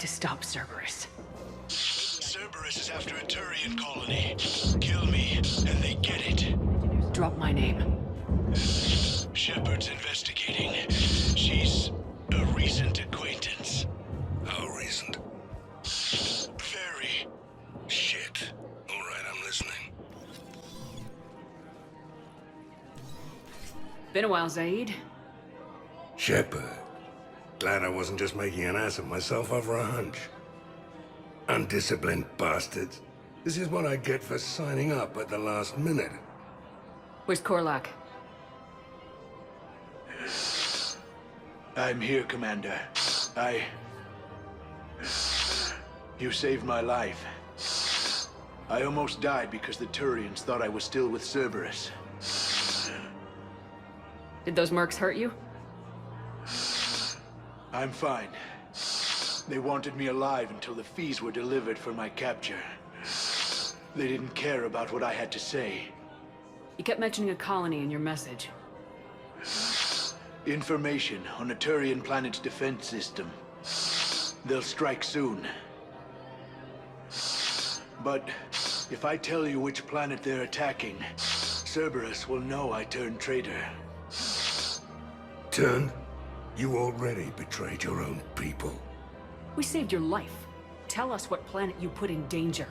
to stop Cerberus. Cerberus is after a Turian colony. Kill me, and they get it. Drop my name. Shepard's investigating. She's a recent acquaintance. How recent? Very. Shit. All right, I'm listening. Been a while, Zaid. Shepard. Glad I wasn't just making an ass of myself over a hunch. Undisciplined bastards. This is what I get for signing up at the last minute. Where's Korlak? I'm here, Commander. You saved my life. I almost died because the Turians thought I was still with Cerberus. Did those mercs hurt you? I'm fine. They wanted me alive until the fees were delivered for my capture. They didn't care about what I had to say. You kept mentioning a colony in your message. Information on a Turian planet's defense system. They'll strike soon. But if I tell you which planet they're attacking, Cerberus will know I turned traitor. Turned? You already betrayed your own people. We saved your life. Tell us what planet you put in danger.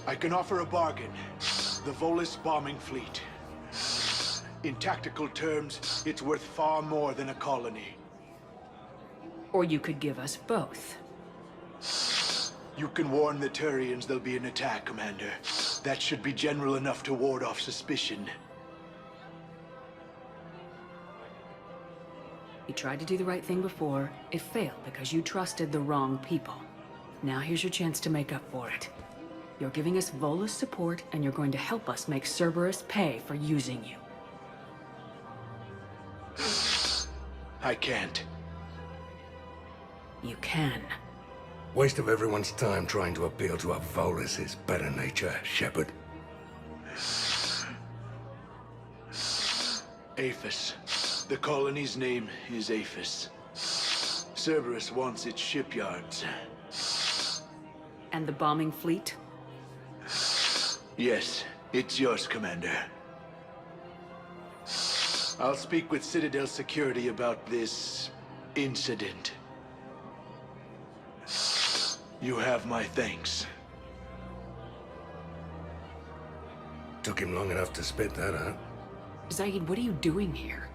I can offer a bargain. The Volus bombing fleet. In tactical terms, it's worth far more than a colony. Or you could give us both. You can warn the Turians there'll be an attack, Commander. That should be general enough to ward off suspicion. You tried to do the right thing before. It failed because you trusted the wrong people. Now here's your chance to make up for it. You're giving us Volus support, and you're going to help us make Cerberus pay for using you. I can't. You can. Waste of everyone's time trying to appeal to a Volus's better nature, Shepard. Aphis. The colony's name is Aphis. Cerberus wants its shipyards. And the bombing fleet? Yes, it's yours, Commander. I'll speak with Citadel Security about this incident. You have my thanks. Took him long enough to spit that out. Zaid, what are you doing here?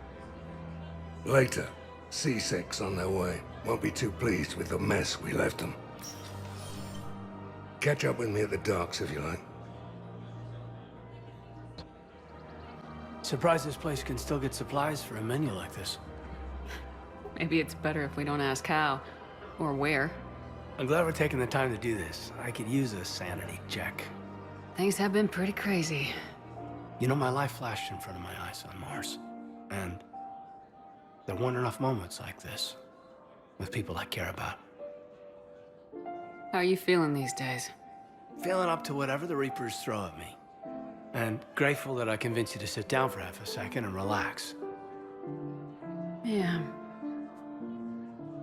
Later, C6 on their way. Won't be too pleased with the mess we left them. Catch up with me at the docks if you like. Surprised this place can still get supplies for a menu like this. Maybe it's better if we don't ask how. Or where. I'm glad we're taking the time to do this. I could use a sanity check. Things have been pretty crazy. You know, my life flashed in front of my eyes on Mars. And there weren't enough moments like this. With people I care about. How are you feeling these days? Feeling up to whatever the Reapers throw at me. And grateful that I convinced you to sit down for half a second and relax. Yeah.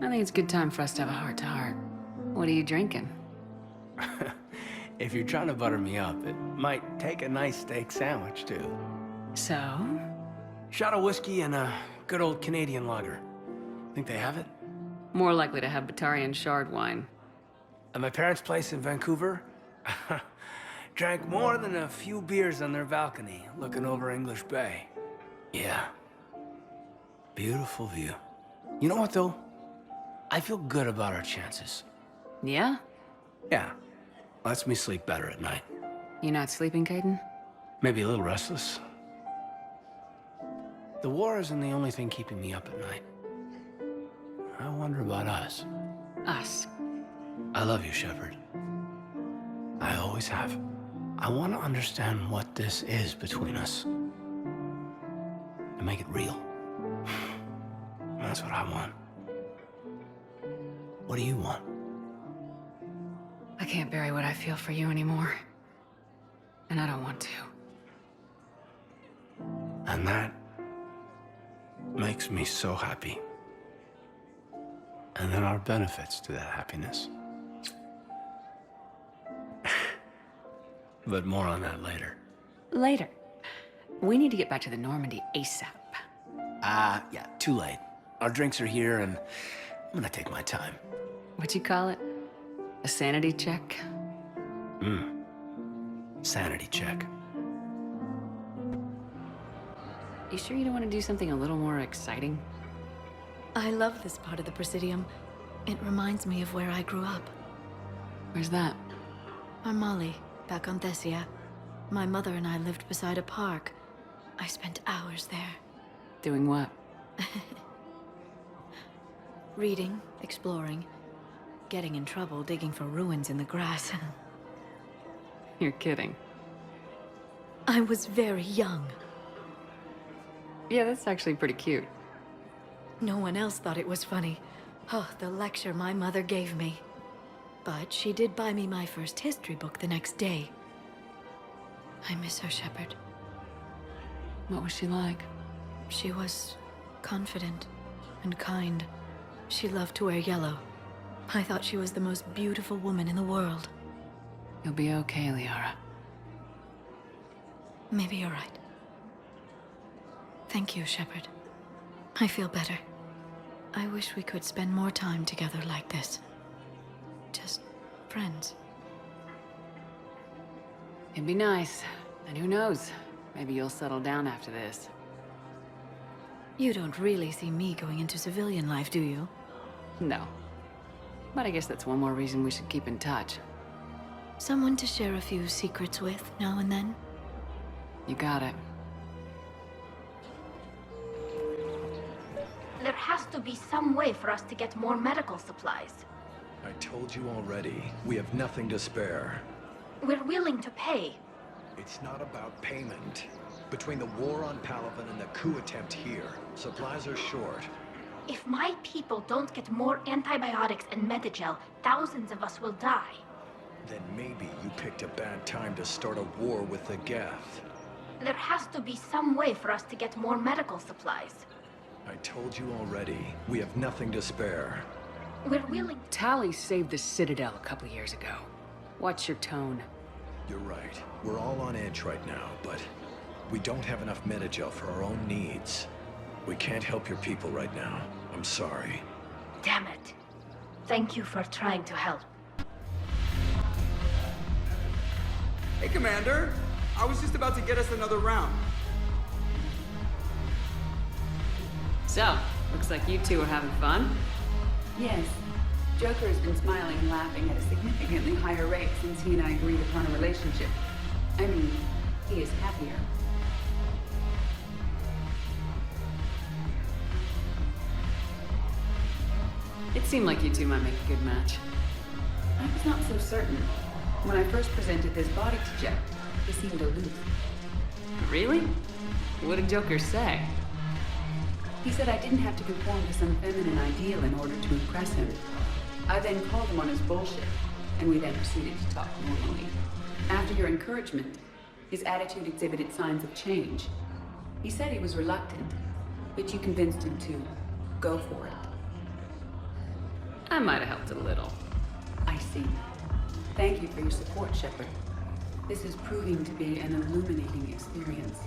I think it's a good time for us to have a heart-to-heart. What are you drinking? If you're trying to butter me up, it might take a nice steak sandwich, too. So? Shot of whiskey and a good old Canadian lager. Think they have it? More likely to have Batarian shard wine. At my parents' place in Vancouver, drank more than a few beers on their balcony, looking over English Bay. Yeah. Beautiful view. You know what, though? I feel good about our chances. Yeah? Yeah. Lets me sleep better at night. You not sleeping, Caden? Maybe a little restless. The war isn't the only thing keeping me up at night. I wonder about us. Us. I love you, Shepard. I always have. I want to understand what this is between us. And make it real. That's what I want. What do you want? I can't bury what I feel for you anymore. And I don't want to. And that makes me so happy. And there are benefits to that happiness. But more on that later. Later. We need to get back to the Normandy ASAP. Yeah, too late. Our drinks are here, and I'm gonna take my time. What'd you call it? A sanity check? Sanity check. You sure you don't want to do something a little more exciting? I love this part of the Presidium. It reminds me of where I grew up. Where's that? Armali, back on Thessia. My mother and I lived beside a park. I spent hours there. Doing what? Reading, exploring, getting in trouble digging for ruins in the grass. You're kidding. I was very young. Yeah, that's actually pretty cute. No one else thought it was funny. Oh, the lecture my mother gave me. But she did buy me my first history book the next day. I miss her, Shepard. What was she like? She was confident and kind. She loved to wear yellow. I thought she was the most beautiful woman in the world. You'll be okay, Liara. Maybe you're right. Thank you, Shepard. I feel better. I wish we could spend more time together like this. Just friends. It'd be nice. And who knows? Maybe you'll settle down after this. You don't really see me going into civilian life, do you? No. But I guess that's one more reason we should keep in touch. Someone to share a few secrets with now and then? You got it. There has to be some way for us to get more medical supplies. I told you already, we have nothing to spare. We're willing to pay. It's not about payment. Between the war on Palaven and the coup attempt here, supplies are short. If my people don't get more antibiotics and Medigel, thousands of us will die. Then maybe you picked a bad time to start a war with the Geth. There has to be some way for us to get more medical supplies. I told you already, we have nothing to spare. We're willing to... Tali saved the Citadel a couple years ago. Watch your tone. You're right. We're all on edge right now, but we don't have enough Medigel for our own needs. We can't help your people right now. I'm sorry. Damn it. Thank you for trying to help. Hey, Commander. I was just about to get us another round. So, looks like you two are having fun. Yes. Joker has been smiling and laughing at a significantly higher rate since he and I agreed upon a relationship. I mean, he is happier. It seemed like you two might make a good match. I was not so certain. When I first presented this body to Jeff, he seemed aloof. Really? What did Joker say? He said I didn't have to conform to some feminine ideal in order to impress him. I then called him on his bullshit, and we then proceeded to talk normally. After your encouragement, his attitude exhibited signs of change. He said he was reluctant, but you convinced him to go for it. I might have helped a little. I see. Thank you for your support, Shepard. This is proving to be an illuminating experience.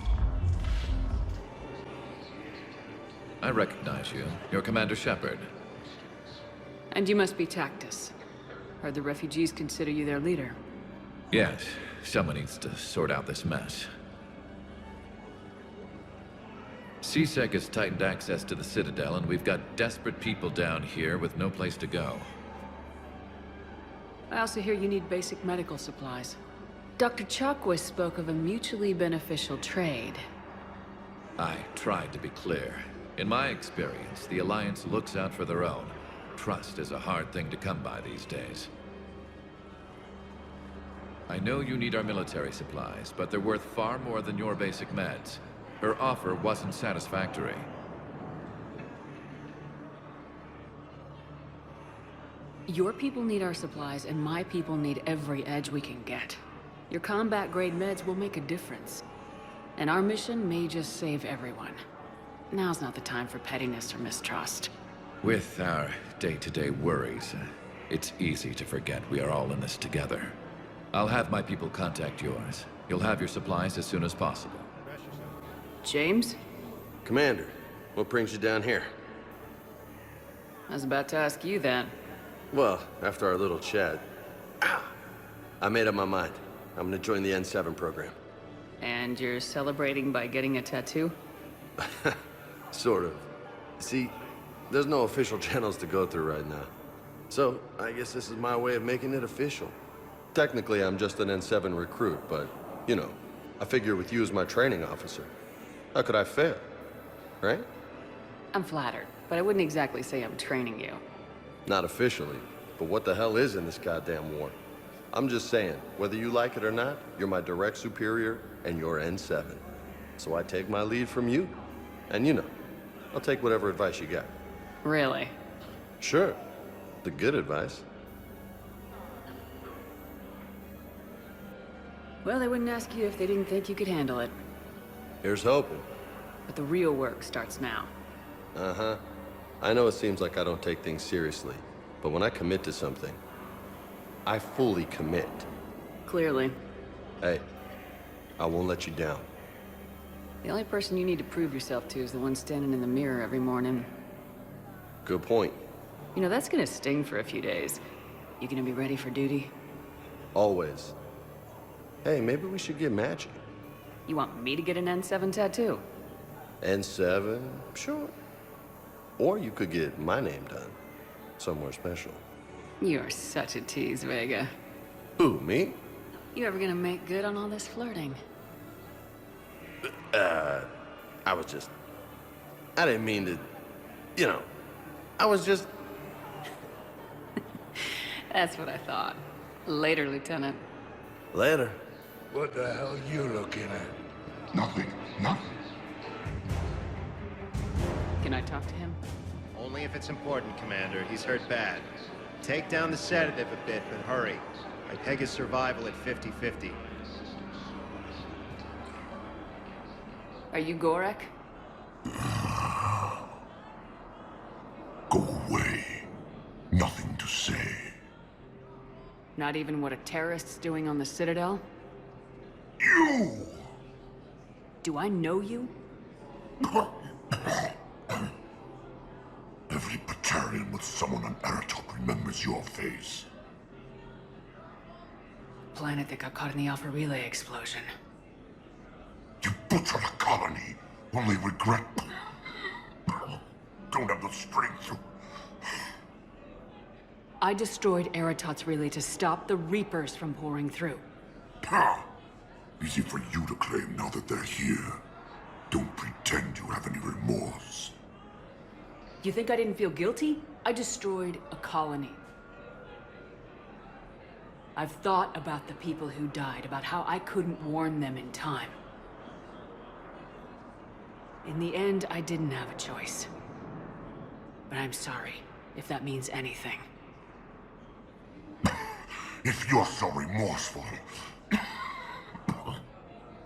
I recognize you. You're Commander Shepard. And you must be Tactus. Heard the refugees consider you their leader. Yes, someone needs to sort out this mess. CSEC has tightened access to the Citadel, and we've got desperate people down here with no place to go. I also hear you need basic medical supplies. Dr. Chakwas spoke of a mutually beneficial trade. I tried to be clear. In my experience, the Alliance looks out for their own. Trust is a hard thing to come by these days. I know you need our military supplies, but they're worth far more than your basic meds. Her offer wasn't satisfactory. Your people need our supplies, and my people need every edge we can get. Your combat-grade meds will make a difference. And our mission may just save everyone. Now's not the time for pettiness or mistrust. With our day-to-day worries, it's easy to forget we are all in this together. I'll have my people contact yours. You'll have your supplies as soon as possible. James? Commander, what brings you down here? I was about to ask you that. Well, after our little chat, I made up my mind. I'm gonna join the N7 program. And you're celebrating by getting a tattoo? Sort of. See, there's no official channels to go through right now. So, I guess this is my way of making it official. Technically, I'm just an N7 recruit, but, you know, I figure with you as my training officer, how could I fail? Right? I'm flattered, but I wouldn't exactly say I'm training you. Not officially, but what the hell is in this goddamn war? I'm just saying, whether you like it or not, you're my direct superior, and you're N7. So I take my lead from you. And you know, I'll take whatever advice you got. Really? Sure. The good advice. Well, they wouldn't ask you if they didn't think you could handle it. Here's hoping. But the real work starts now. Uh-huh. I know it seems like I don't take things seriously, but when I commit to something, I fully commit. Clearly. Hey, I won't let you down. The only person you need to prove yourself to is the one standing in the mirror every morning. Good point. You know, that's gonna sting for a few days. You gonna be ready for duty? Always. Hey, maybe we should get matching. You want me to get an N7 tattoo? N7, sure. Or you could get my name done. Somewhere special. You're such a tease, Vega. Who, me? You ever gonna make good on all this flirting? I didn't mean to, you know, I was just... That's what I thought. Later, Lieutenant. Later. What the hell you looking at? Nothing. Nothing. Can I talk to him? Only if it's important, Commander. He's hurt bad. Take down the sedative a bit, but hurry. I peg his survival at 50-50. Are you Gorek? Go away. Nothing to say. Not even what a terrorist's doing on the Citadel? You! Do I know you? Every battalion with someone on Aratok remembers your face. Planet that got caught in the Alpha Relay explosion. You butchered a colony, only regret... Don't have the strength to... I destroyed Eratot's relay to stop the Reapers from pouring through. Ha! Easy for you to claim now that they're here. Don't pretend you have any remorse. You think I didn't feel guilty? I destroyed a colony. I've thought about the people who died, about how I couldn't warn them in time. In the end, I didn't have a choice. But I'm sorry, if that means anything. If you're so remorseful, if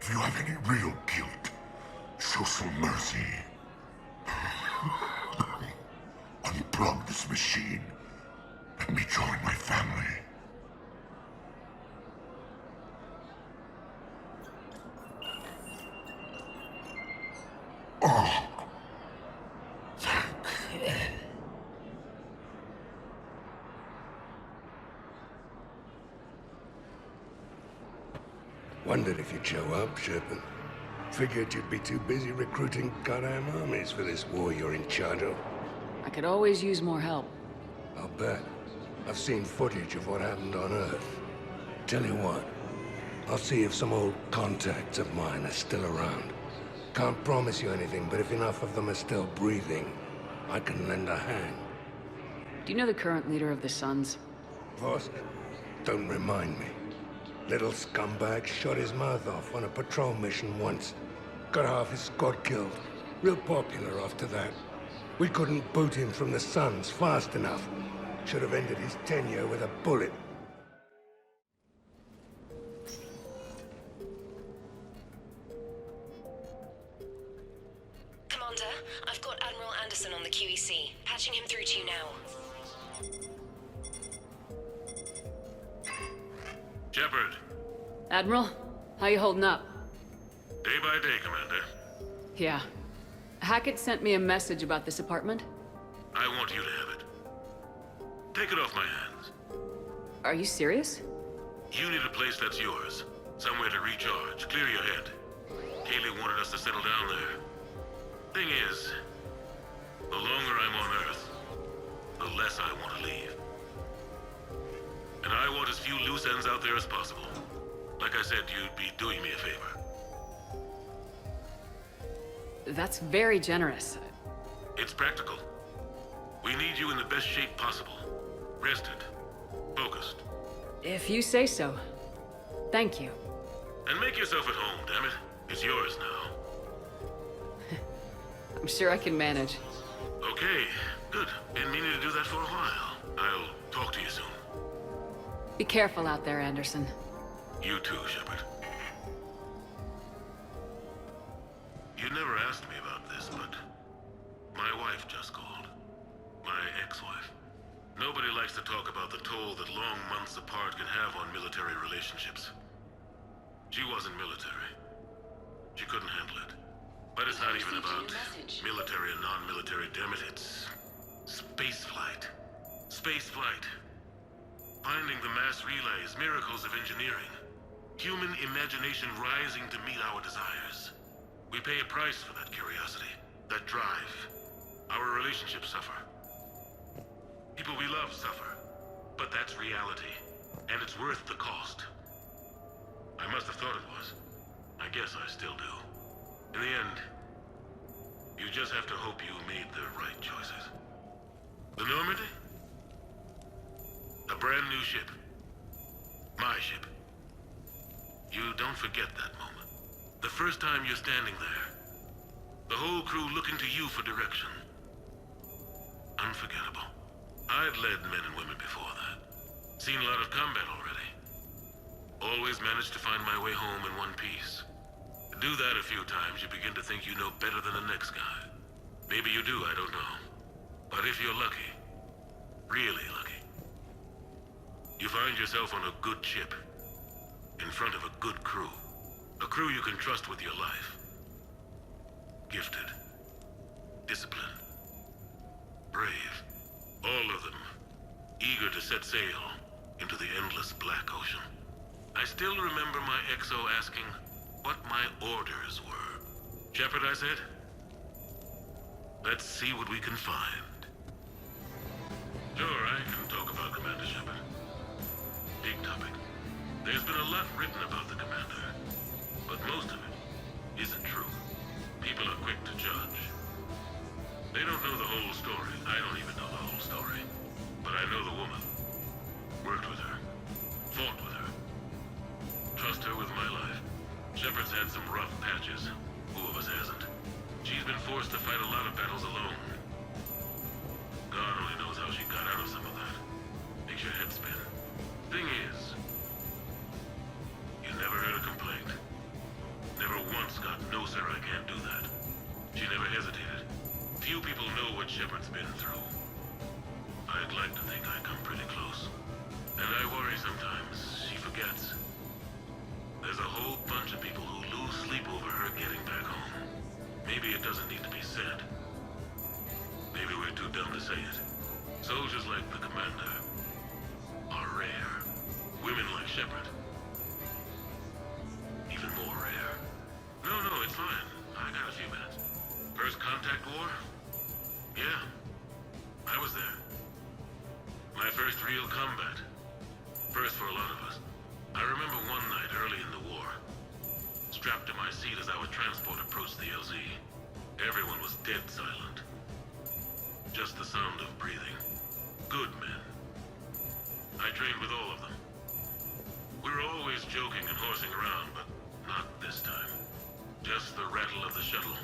you have any real guilt, show some mercy. Unplug this machine. Let me join my family. Oh. Wondered if you'd show up, Shepard. Figured you'd be too busy recruiting goddamn armies for this war you're in charge of. I could always use more help. I'll bet. I've seen footage of what happened on Earth. Tell you what, I'll see if some old contacts of mine are still around. Can't promise you anything, but if enough of them are still breathing, I can lend a hand. Do you know the current leader of the Suns? Vosk? Don't remind me. Little scumbag shot his mouth off on a patrol mission once. Got half his squad killed. Real popular after that. We couldn't boot him from the Suns fast enough. Should have ended his tenure with a bullet. Commander, Commander. I've got Admiral Anderson on the QEC. Patching him through to you now. Shepard. Admiral, how you holding up? Day by day, Commander. Yeah. Hackett sent me a message about this apartment. I want you to have it. Take it off my hands. Are you serious? You need a place that's yours. Somewhere to recharge, clear your head. Kaylee wanted us to settle down there. Thing is, the longer I'm on Earth, the less I want to leave. And I want as few loose ends out there as possible. Like I said, you'd be doing me a favor. That's very generous. It's practical. We need you in the best shape possible. Rested. Focused. If you say so. Thank you. And make yourself at home, damn it. It's yours now. I'm sure I can manage. Okay, good. Been meaning to do that for a while. I'll talk to you soon. Be careful out there, Anderson. You too, Shepard. You never asked me about this, but my wife just called. My ex-wife. Nobody likes to talk about the toll that long months apart can have on military relationships. She wasn't military. She couldn't handle it. But it's not even about military and non-military, damn it. It's space flight. Space flight. Finding the mass relays, miracles of engineering. Human imagination rising to meet our desires. We pay a price for that curiosity, that drive. Our relationships suffer. People we love suffer. But that's reality. And it's worth the cost. I must have thought it was. I guess I still do. In the end, you just have to hope you made the right choices. The Normandy? A brand new ship. My ship. You don't forget that moment. The first time you're standing there. The whole crew looking to you for direction. Unforgettable. I'd led men and women before that. Seen a lot of combat already. Always managed to find my way home in one piece. Do that a few times, you begin to think you know better than the next guy. Maybe you do, I don't know. But if you're lucky, really lucky, you find yourself on a good ship, in front of a good crew. A crew you can trust with your life. Gifted. Disciplined. Brave. All of them. Eager to set sail into the endless black ocean. I still remember my XO asking what my orders were. Shepard, I said. Let's see what we can find. Sure, I can talk about Commander Shepard. Big topic. There's been a lot written about the Commander, but most of it isn't true. People are quick to judge. They don't know the whole story. I don't even know the whole story. But I know the woman. Worked with her. Fought with her. Trust her with my life. Shepard's had some rough patches. Who of us hasn't? She's been forced to fight a lot of battles alone. God only knows how she got out of some of that. Makes your head spin. Thing is, you never heard a complaint. Never once got, no sir, I can't do that. She never hesitated. Few people know what Shepard's been through. I'd like to think I come pretty close. And I worry sometimes she forgets. There's a whole bunch of people who lose sleep over her getting back home. Maybe it doesn't need to be said. Maybe we're too dumb to say it. Soldiers like the Commander are rare. Women like Shepard, even more rare. No, it's fine. I got a few minutes. First contact war? Yeah, I was there. My first real combat. First for a lot of us. I remember one night early in the war. Strapped to my seat as our transport approached the LZ. Everyone was dead silent. Just the sound of breathing. Good men. I trained with all of them. We were always joking and horsing around, but not this time. Just the rattle of the shuttle.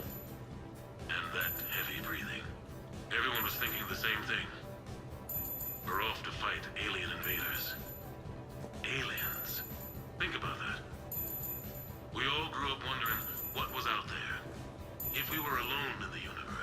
And that heavy breathing. Everyone was thinking the same thing. We're off to fight alien invaders. Aliens. Think about that. We all grew up wondering what was out there. If we were alone in the universe.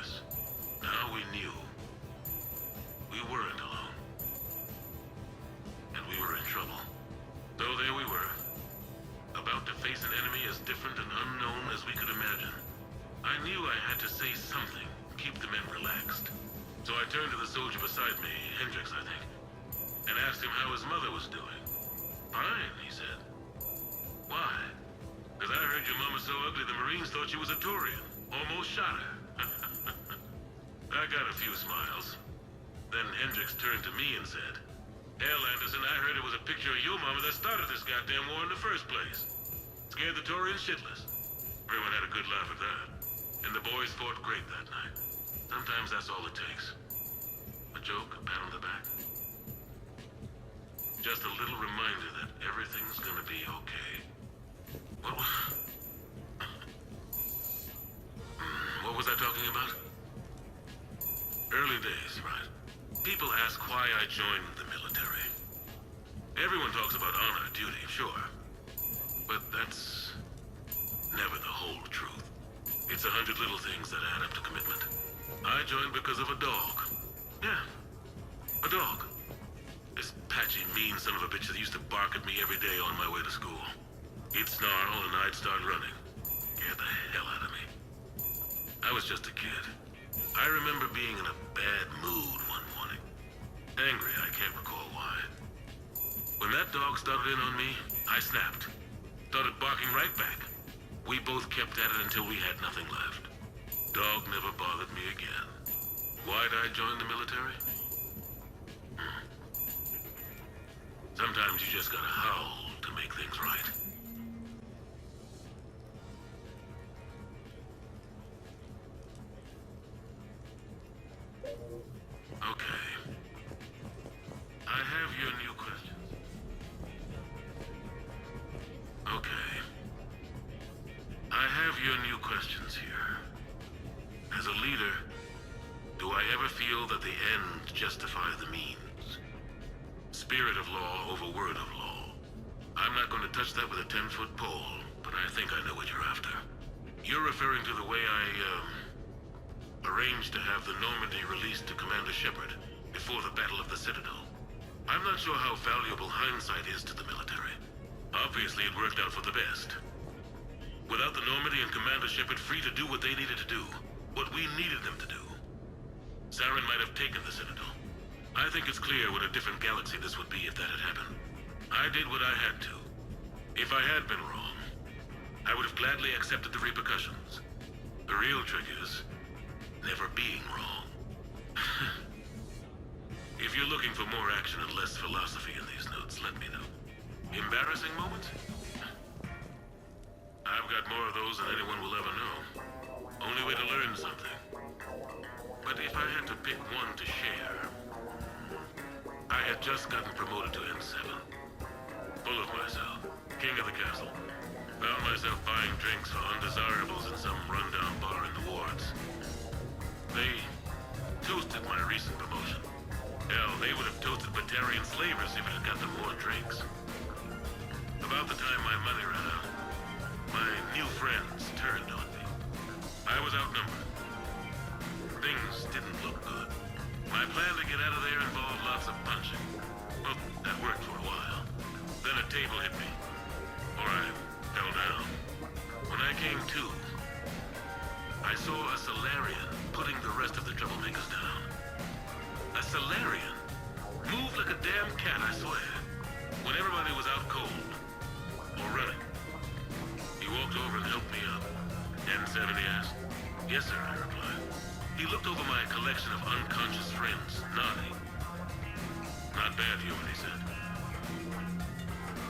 say something, keep the men relaxed. So I turned to the soldier beside me, Hendricks, I think, and asked him how his mother was doing. Fine, he said. Why? Because I heard your mom was so ugly the Marines thought she was a Turian. Almost shot her. I got a few smiles. Then Hendricks turned to me and said, Hell, Anderson, I heard it was a picture of your mama that started this goddamn war in the first place. Scared the Turians shitless. Everyone had a good laugh at that. And the boys fought great that night. Sometimes that's all it takes. A joke, a pat on the back. Just a little reminder that everything's gonna be okay. What was I talking about? Early days, right? People ask why I joined the military. Everyone talks about honor, duty, sure. But that's never the whole truth. It's 100 little things that add up to commitment. I joined because of a dog. Yeah, a dog. This patchy, mean son of a bitch that used to bark at me every day on my way to school. He'd snarl and I'd start running. Scared the hell out of me. I was just a kid. I remember being in a bad mood one morning. Angry, I can't recall why. When that dog started in on me, I snapped. Started barking right back. We both kept at it until we had nothing left. Dog never bothered me again. Why'd I join the military? Sometimes you just gotta howl to make things right. Okay. I have your new questions. Okay. I have your new questions here. As a leader, do I ever feel that the ends justify the means? Spirit of law over word of law. I'm not going to touch that with a 10-foot pole, but I think I know what you're after. You're referring to the way I, arranged to have the Normandy released to Commander Shepard before the Battle of the Citadel. I'm not sure how valuable hindsight is to the military. Obviously, it worked out for the best. Without the Normandy and Commander Shepard free to do what they needed to do, what we needed them to do, Saren might have taken the Citadel. I think it's clear what a different galaxy this would be if that had happened. I did what I had to. If I had been wrong, I would have gladly accepted the repercussions. The real trick is never being wrong. If you're looking for more action and less philosophy in these notes, let me know. Embarrassing moments? I've got more of those than anyone will ever know. Only way to learn something. But if I had to pick one to share, I had just gotten promoted to N7. Full of myself, king of the castle. Found myself buying drinks for undesirables in some rundown bar in the wards. They toasted my recent promotion. Hell, they would have toasted Batarian slavers if it had got them more drinks. About the time my money ran out, my new friends turned on me. I was outnumbered. Things didn't look good. My plan to get out of there involved lots of punching. Well, that worked for a while. Then a table hit me. Or I fell down. When I came to, I saw a Solarian putting the rest of the troublemakers down. A Solarian? Moved like a damn cat, I swear. When everybody was out cold. Or running. He walked over and helped me up. N7, he asked. Yes, sir, I replied. He looked over my collection of unconscious friends, nodding. Not bad human, he said.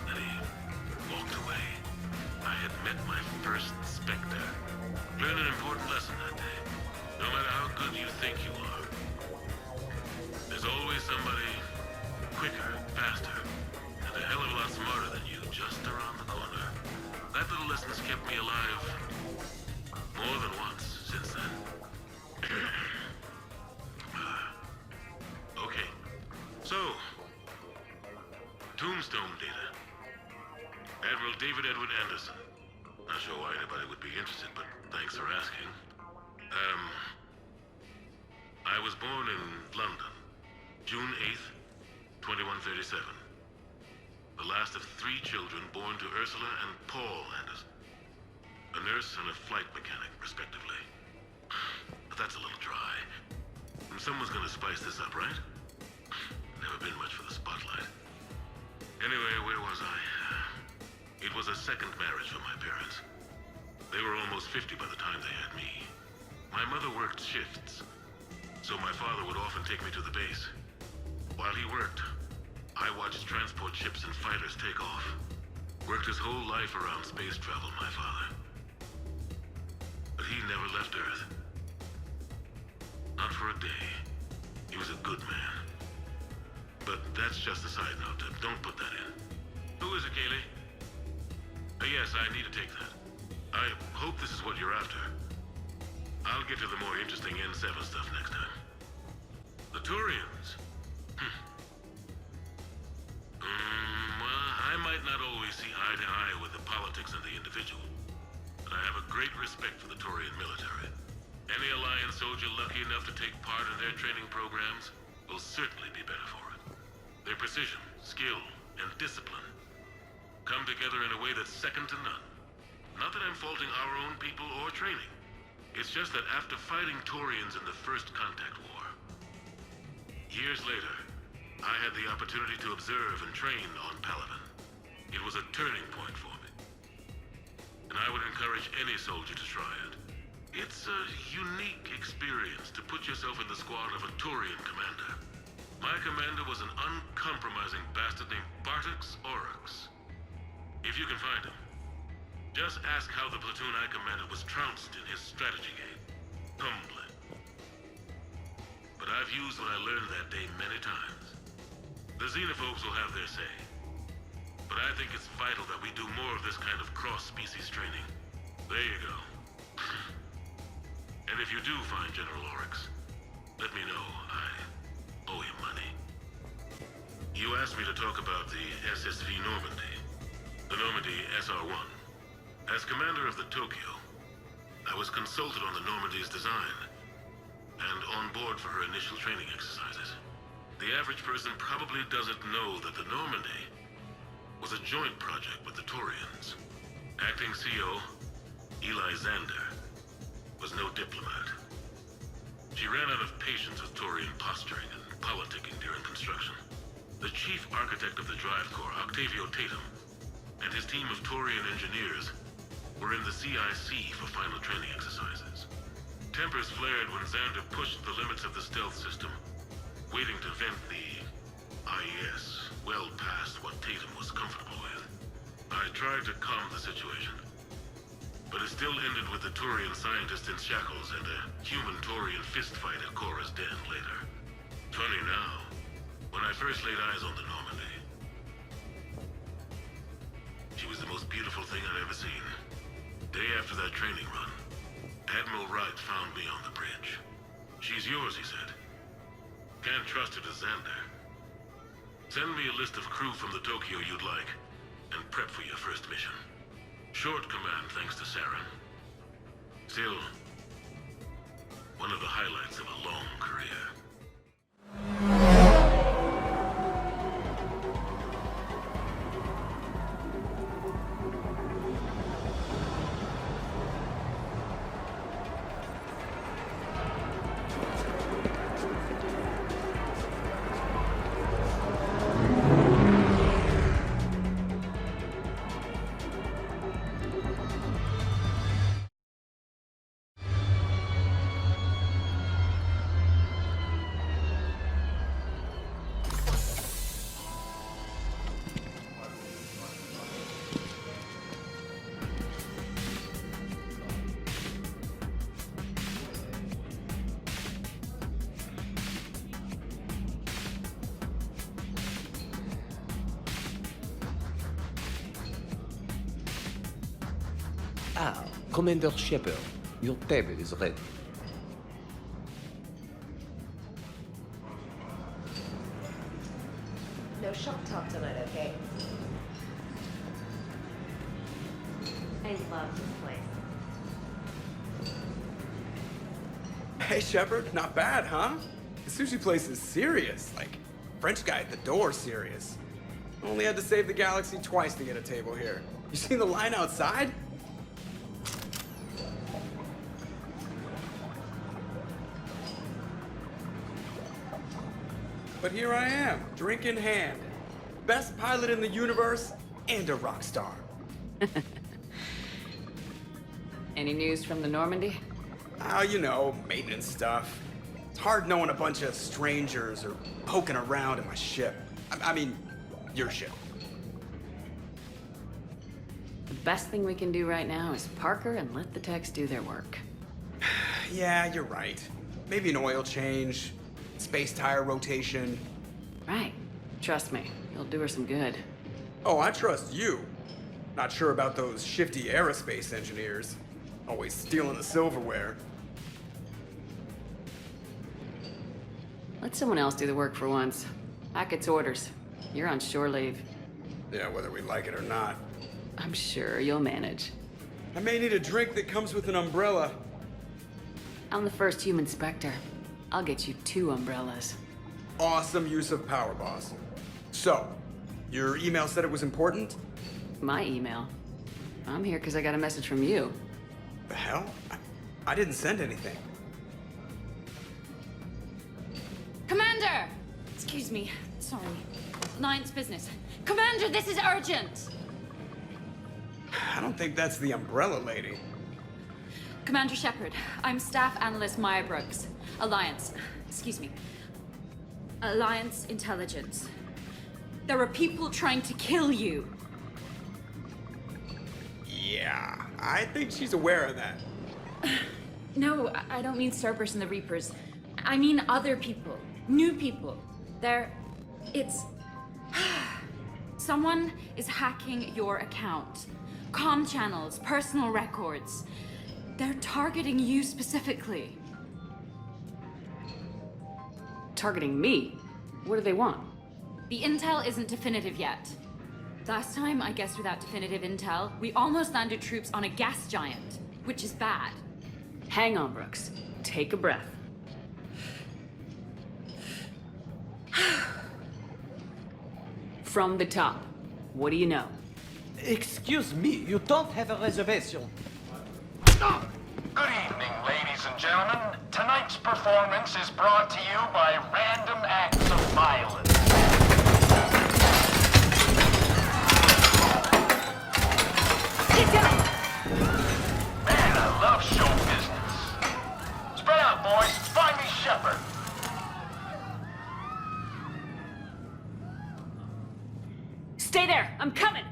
Then he walked away. I had met my first Spectre. Learned an important lesson that day. No matter how good you think you are, there's always somebody quicker, faster, and a hell of a lot smarter than you just around the corner. That little lesson's kept me alive more than once since then. Okay, so, Tombstone data. Admiral David Edward Anderson. Not sure why anybody would be interested, but thanks for asking. I was born in London, June 8th, 2137. The last of 3 children born to Ursula and Paul Anderson. A nurse and a flight mechanic, respectively. But that's a little dry. And someone's gonna spice this up, right? Never been much for the spotlight. Anyway, where was I? It was a second marriage for my parents. They were almost 50 by the time they had me. My mother worked shifts, so my father would often take me to the base. While he worked, I watched transport ships and fighters take off. Worked his whole life around space travel, my father. But he never left Earth. Not for a day. He was a good man. But that's just a side note. Don't put that in. Who is it, Kaylee? Yes, I need to take that. I hope this is what you're after. I'll get to the more interesting N7 stuff next time. The Turians. Well, I might not always see eye to eye with the politics of the individual, but I have a great respect for the Turian military. Any Alliance soldier lucky enough to take part in their training programs will certainly be better for it. Their precision, skill, and discipline come together in a way that's second to none. Not that I'm faulting our own people or training. It's just that after fighting Turians in the First Contact War, years later, I had the opportunity to observe and train on Palaven. It was a turning point for me. And I would encourage any soldier to try it. It's a unique experience to put yourself in the squad of a Turian commander. My commander was an uncompromising bastard named Bartix Oryx. If you can find him, just ask how the platoon I commanded was trounced in his strategy game. Humbly. But I've used what I learned that day many times. The xenophobes will have their say. But I think it's vital that we do more of this kind of cross-species training. There you go. And if you do find General Oryx, let me know. I owe him money. You asked me to talk about the SSV Normandy. The Normandy SR-1. As commander of the Tokyo, I was consulted on the Normandy's design and on board for her initial training exercises. The average person probably doesn't know that the Normandy was a joint project with the Turians. Acting CO, Eli Xander, was no diplomat. She ran out of patience with Turian posturing and politicking during construction. The chief architect of the Drive Corps, Octavio Tatum, and his team of Turian engineers were in the CIC for final training exercises. Tempers flared when Xander pushed the limits of the stealth system, waiting to vent the IES well past what Tatum was comfortable with. I tried to calm the situation, but it still ended with the Turian scientist in shackles and a human-Turian fistfight at Cora's den later. Funny now, when I first laid eyes on the Normandy, she was the most beautiful thing I'd ever seen. Day after that training run, Admiral Wright found me on the bridge. She's yours, he said. Can't trust her to Xander. Send me a list of crew from the Tokyo you'd like, and prep for your first mission. Short command thanks to Saren. Still, one of the highlights of a long career. Ah, Commander Shepard, your table is ready. No shop talk tonight, okay? I love this place. Hey, Shepard, not bad, huh? The sushi place is serious. Like, French guy at the door serious. Only had to save the galaxy twice to get a table here. You seen the line outside? But here I am, drink in hand. Best pilot in the universe and a rock star. Any news from the Normandy? Oh, you know, maintenance stuff. It's hard knowing a bunch of strangers or poking around in my ship. I mean, your ship. The best thing we can do right now is park her and let the techs do their work. Yeah, you're right. Maybe an oil change, space tire rotation. Right. Trust me, you'll do her some good. Oh, I trust you. Not sure about those shifty aerospace engineers. Always stealing the silverware. Let someone else do the work for once. Hackett's orders. You're on shore leave. Yeah, whether we like it or not. I'm sure you'll manage. I may need a drink that comes with an umbrella. I'm the first human Spectre. I'll get you 2 umbrellas. Awesome use of power, boss. So, your email said it was important? My email? I'm here because I got a message from you. The hell? I didn't send anything. Commander! Excuse me. Sorry. Alliance business. Commander, this is urgent! I don't think that's the umbrella lady. Commander Shepard, I'm Staff Analyst Maya Brooks. Alliance. Excuse me. Alliance Intelligence. There are people trying to kill you. Yeah, I think she's aware of that. No, I don't mean Cerberus and the Reapers. I mean other people. New people. It's... Someone is hacking your account. Comm channels, personal records. They're targeting you specifically. Targeting me? What do they want? The intel isn't definitive yet. Last time, I guess without definitive intel, we almost landed troops on a gas giant, which is bad. Hang on, Brooks. Take a breath. From the top, what do you know? Excuse me, you don't have a reservation. Good evening, ladies and gentlemen. Tonight's performance is brought to you by random acts of violence. Get down! Man, I love show business. Spread out, boys. Find me Shepard. Stay there! I'm coming!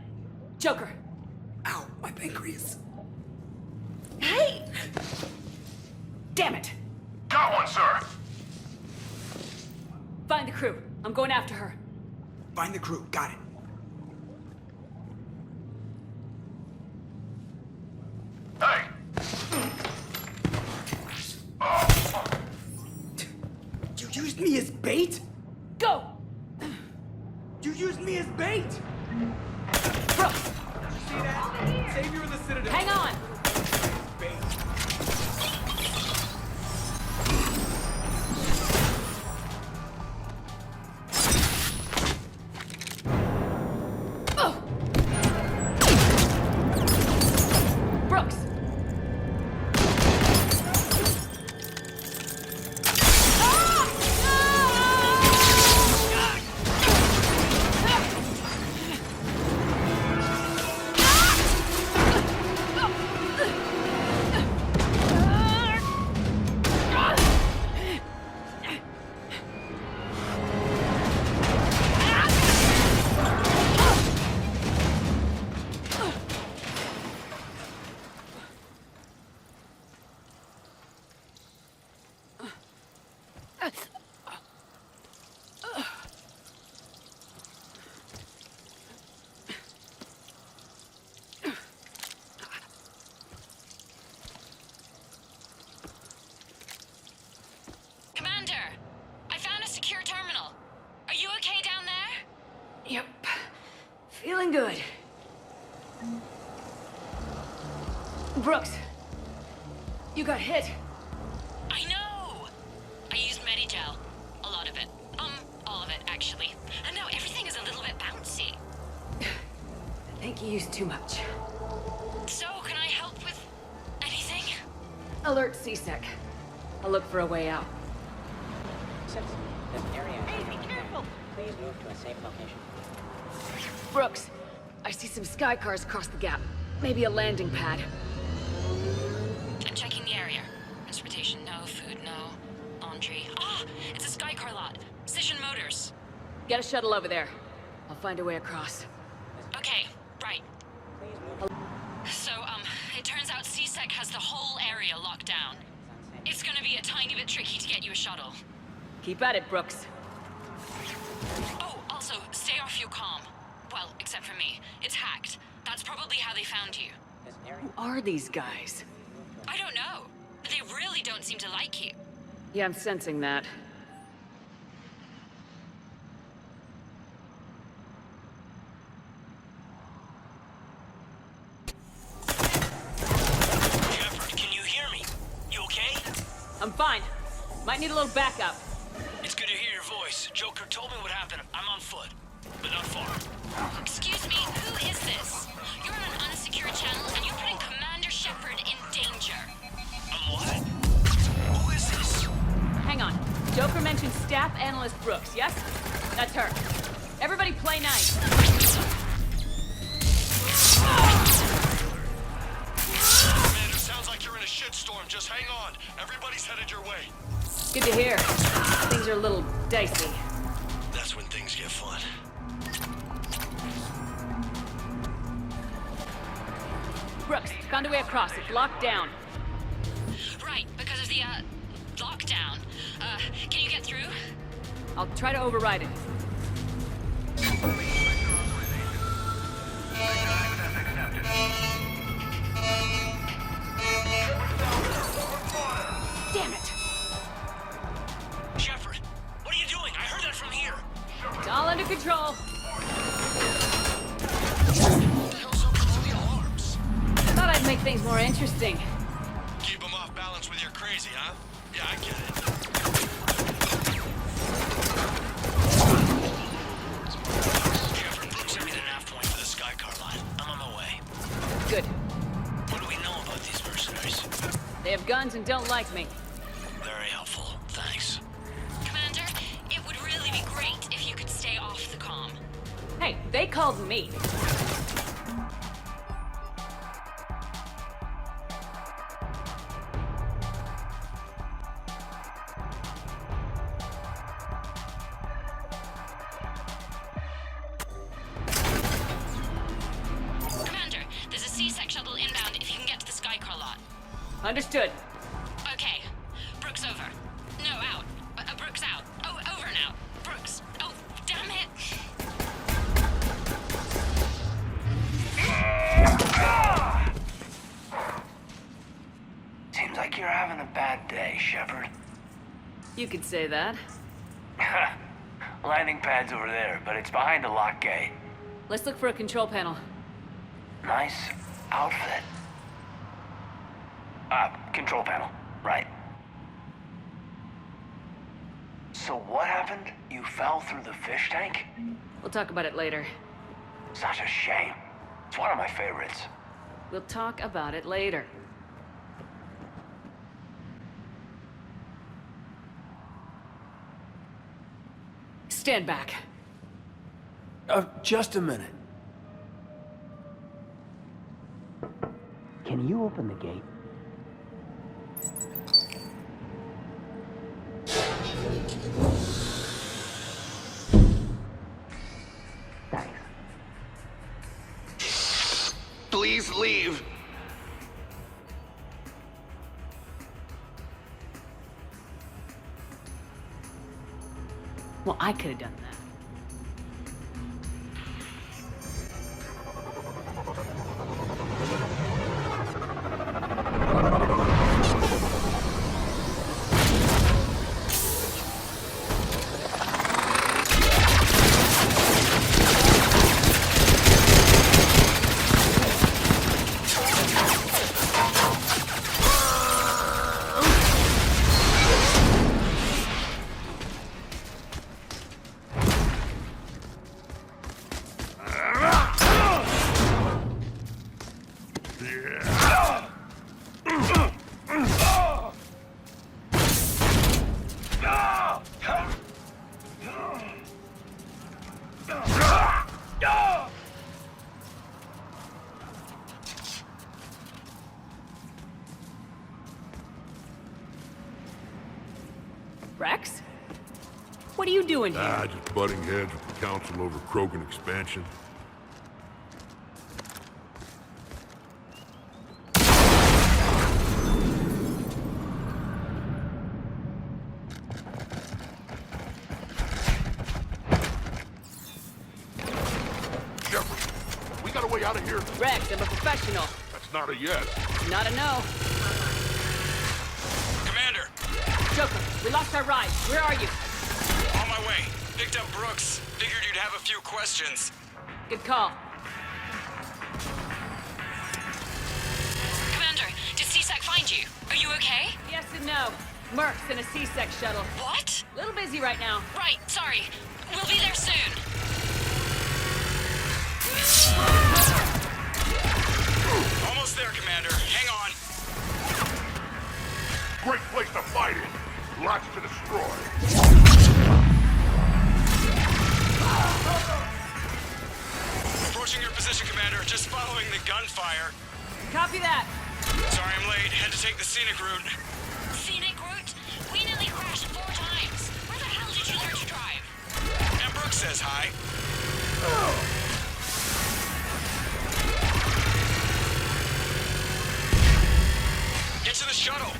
Joker! Ow, my pancreas. Hey! Damn it! Got one, sir. Find the crew. I'm going after her. Find the crew. Got it. Hey! You used me as bait? Go! You used me as bait? Brooks! See that? Savior of the Citadel. Hang on! Bait. Brooks! Commander, I found a secure terminal. Are you okay down there? Yep. Feeling good. Brooks! You got hit. I know! I used Medigel. A lot of it. All of it, actually. And now everything is a little bit bouncy. I think you used too much. So, can I help with anything? Alert C-Sec. I'll look for a way out. Hey, be careful! Please move to a safe location. Brooks, I see some sky cars across the gap. Maybe a landing pad. I'm checking the area. Transportation, no. Food, no. Laundry. Ah! It's a sky car lot. Precision Motors. Get a shuttle over there. I'll find a way across. Okay, right. So, it turns out CSEC has the whole area locked down. It's gonna be a tiny bit tricky to get you a shuttle. Keep at it, Brooks. Oh, also, stay off your comm. Well, except for me. It's hacked. That's probably how they found you. Who are these guys? I don't know. They really don't seem to like you. Yeah, I'm sensing that. Shepard, can you hear me? You okay? I'm fine. Might need a little backup. It's good to hear your voice. Joker told me what happened. I'm on foot, but not far. Excuse me, who is this? You're on an unsecure channel and you're putting Commander Shepard in danger. I'm what? Who is this? Hang on. Joker mentioned Staff Analyst Brooks, yes? That's her. Everybody play nice. Commander, sounds like you're in a shitstorm. Just hang on. Everybody's headed your way. Good to hear. Things are a little dicey. That's when things get fun. Brooks, found a way across. It's locked down. Right, because of the, lockdown. Can you get through? I'll try to override it. Damn it! Shepard, what are you doing? I heard that from here. It's all under control. What the hell's up with all the alarms? Thought I'd make things more interesting. Keep them off balance with your crazy, huh? Yeah, I get it. Shepard, Brooks sent me the nav point for the sky car lot. I'm on my way. Good. What do we know about these mercenaries? They have guns and don't like me. Very helpful. Thanks. Commander, it would really be great if you could stay off the comm. Hey, they called me. Commander, there's a C-Sec shuttle inbound if you can get to the sky car lot. Understood. Okay. Brooks over. No, out. Brooks out. Oh, over now. Brooks. Oh, damn it. Seems like you're having a bad day, Shepard. You could say that. Landing pad's over there, but it's behind a lock gate. Let's look for a control panel. Nice outfit. Control panel, right. So what happened? You fell through the fish tank? We'll talk about it later. Such a shame. It's one of my favorites. We'll talk about it later. Stand back. Just a minute. Can you open the gate? Please leave. Well, I could have done that. Rex? What are you doing here? Just butting heads with the council over Krogan expansion. Shepard, we got a way out of here. Rex, I'm a professional. That's not a yes. Not a no. Commander! Joker, we lost our ride. Where are you? On my way. Picked up Brooks. Figured you'd have a few questions. Good call. Commander, did CSEC find you? Are you okay? Yes and no. Merc's in a C-Sec shuttle. What? Little busy right now. Right, sorry. We'll be there soon. Almost there, Commander. Hang on. Great place to fight in. Lots to destroy. Approaching your position, Commander. Just following the gunfire. Copy that. Sorry I'm late. Had to take the scenic route. Scenic route? We nearly crashed 4 times. Where the hell did you learn to drive? And Brooks says hi. Get to the shuttle.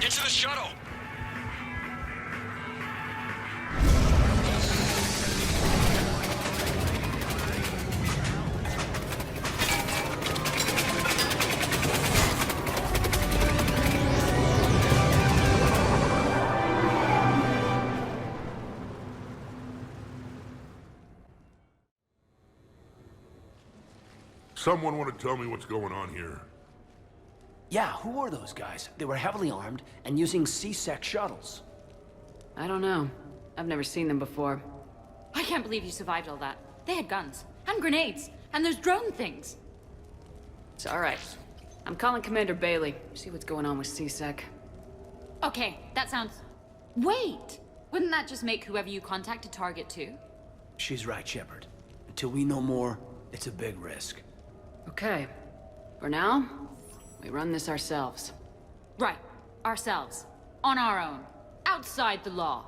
Get to the shuttle. Someone want to tell me what's going on here? Yeah, who were those guys? They were heavily armed and using C-Sec shuttles. I don't know. I've never seen them before. I can't believe you survived all that. They had guns, and grenades, and those drone things. It's all right. I'm calling Commander Bailey. See what's going on with C-Sec. Okay, that sounds... Wait! Wouldn't that just make whoever you contact a target too? She's right, Shepard. Until we know more, it's a big risk. Okay. For now, we run this ourselves. Right. Ourselves. On our own. Outside the law.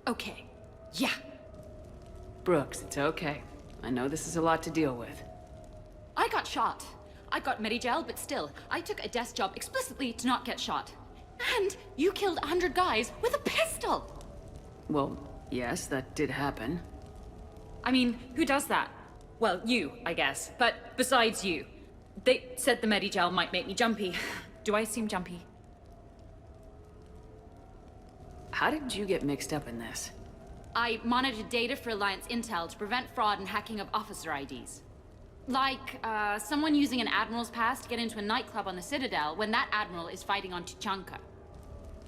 Okay. Yeah. Brooks, it's okay. I know this is a lot to deal with. I got shot. I got Medigel, but still, I took a desk job explicitly to not get shot. And you killed 100 guys with a pistol! Well, yes, that did happen. I mean, who does that? Well, you, I guess. But besides you. They said the Medigel might make me jumpy. Do I seem jumpy? How did you get mixed up in this? I monitored data for Alliance intel to prevent fraud and hacking of officer IDs. Like, someone using an Admiral's pass to get into a nightclub on the Citadel when that Admiral is fighting on Tuchanka.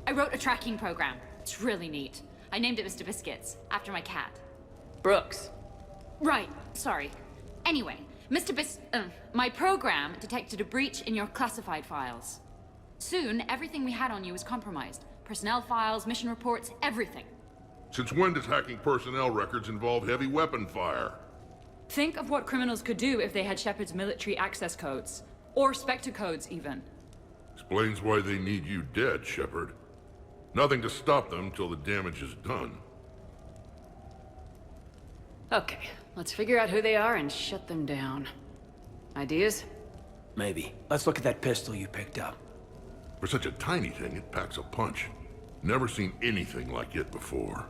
I wrote a tracking program. It's really neat. I named it Mr. Biscuits, after my cat. Brooks. Right, sorry. Anyway, my program detected a breach in your classified files. Soon, everything we had on you was compromised. Personnel files, mission reports, everything. Since when does hacking personnel records involve heavy weapon fire? Think of what criminals could do if they had Shepard's military access codes. Or Spectre codes, even. Explains why they need you dead, Shepard. Nothing to stop them till the damage is done. Okay, let's figure out who they are and shut them down. Ideas? Maybe. Let's look at that pistol you picked up. For such a tiny thing, it packs a punch. Never seen anything like it before.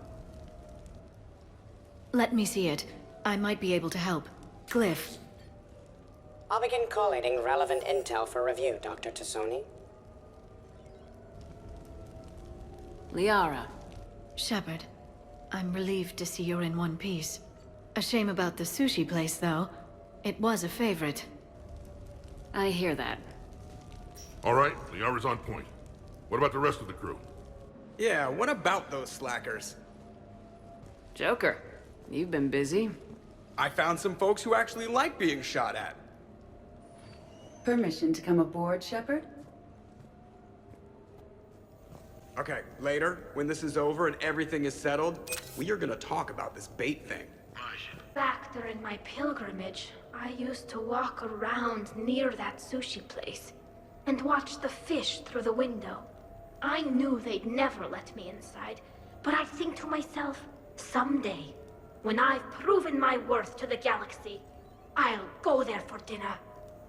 Let me see it. I might be able to help. Glyph. I'll begin collating relevant intel for review, Dr. Tassoni. Liara. Shepard. I'm relieved to see you're in one piece. A shame about the sushi place, though. It was a favorite. I hear that. All right, Liara's on point. What about the rest of the crew? Yeah, what about those slackers? Joker, you've been busy. I found some folks who actually like being shot at. Permission to come aboard, Shepard? Okay, later, when this is over and everything is settled, we are gonna talk about this bait thing. Back during my pilgrimage, I used to walk around near that sushi place and watch the fish through the window. I knew they'd never let me inside, but I think to myself, someday, when I've proven my worth to the galaxy, I'll go there for dinner.